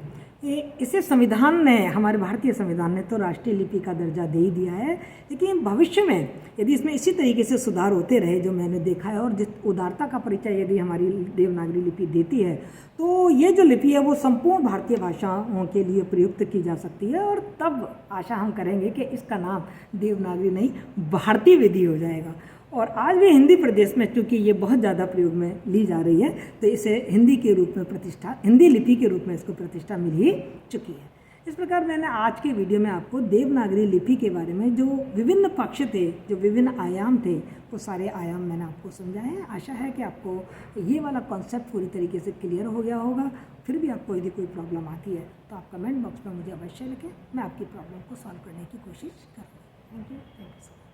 S1: इसे संविधान ने, हमारे भारतीय संविधान ने तो राष्ट्रीय लिपि का दर्जा दे ही दिया है, लेकिन भविष्य में यदि इसमें इसी तरीके से सुधार होते रहे जो मैंने देखा है और जिस उदारता का परिचय यदि हमारी देवनागरी लिपि देती है, तो ये जो लिपि है वो संपूर्ण भारतीय भाषाओं के लिए प्रयुक्त की जा सकती है और तब आशा हम करेंगे कि इसका नाम देवनागरी नहीं भारतीय विधि हो जाएगा। और आज भी हिंदी प्रदेश में चूँकि ये बहुत ज़्यादा प्रयोग में ली जा रही है, तो इसे हिंदी के रूप में प्रतिष्ठा, हिंदी लिपि के रूप में इसको प्रतिष्ठा मिल ही चुकी है। इस प्रकार मैंने आज के वीडियो में आपको देवनागरी लिपि के बारे में जो विभिन्न पक्ष थे, जो विभिन्न आयाम थे, वो सारे आयाम मैंने आपको समझाए हैं। आशा है कि आपको ये वाला कॉन्सेप्ट पूरी तरीके से क्लियर हो गया होगा। फिर भी आपको यदि कोई प्रॉब्लम आती है तो आप कमेंट बॉक्स में मुझे अवश्य लिखें, मैं आपकी प्रॉब्लम को सॉल्व करने की कोशिश करूँगी। Thank you so much.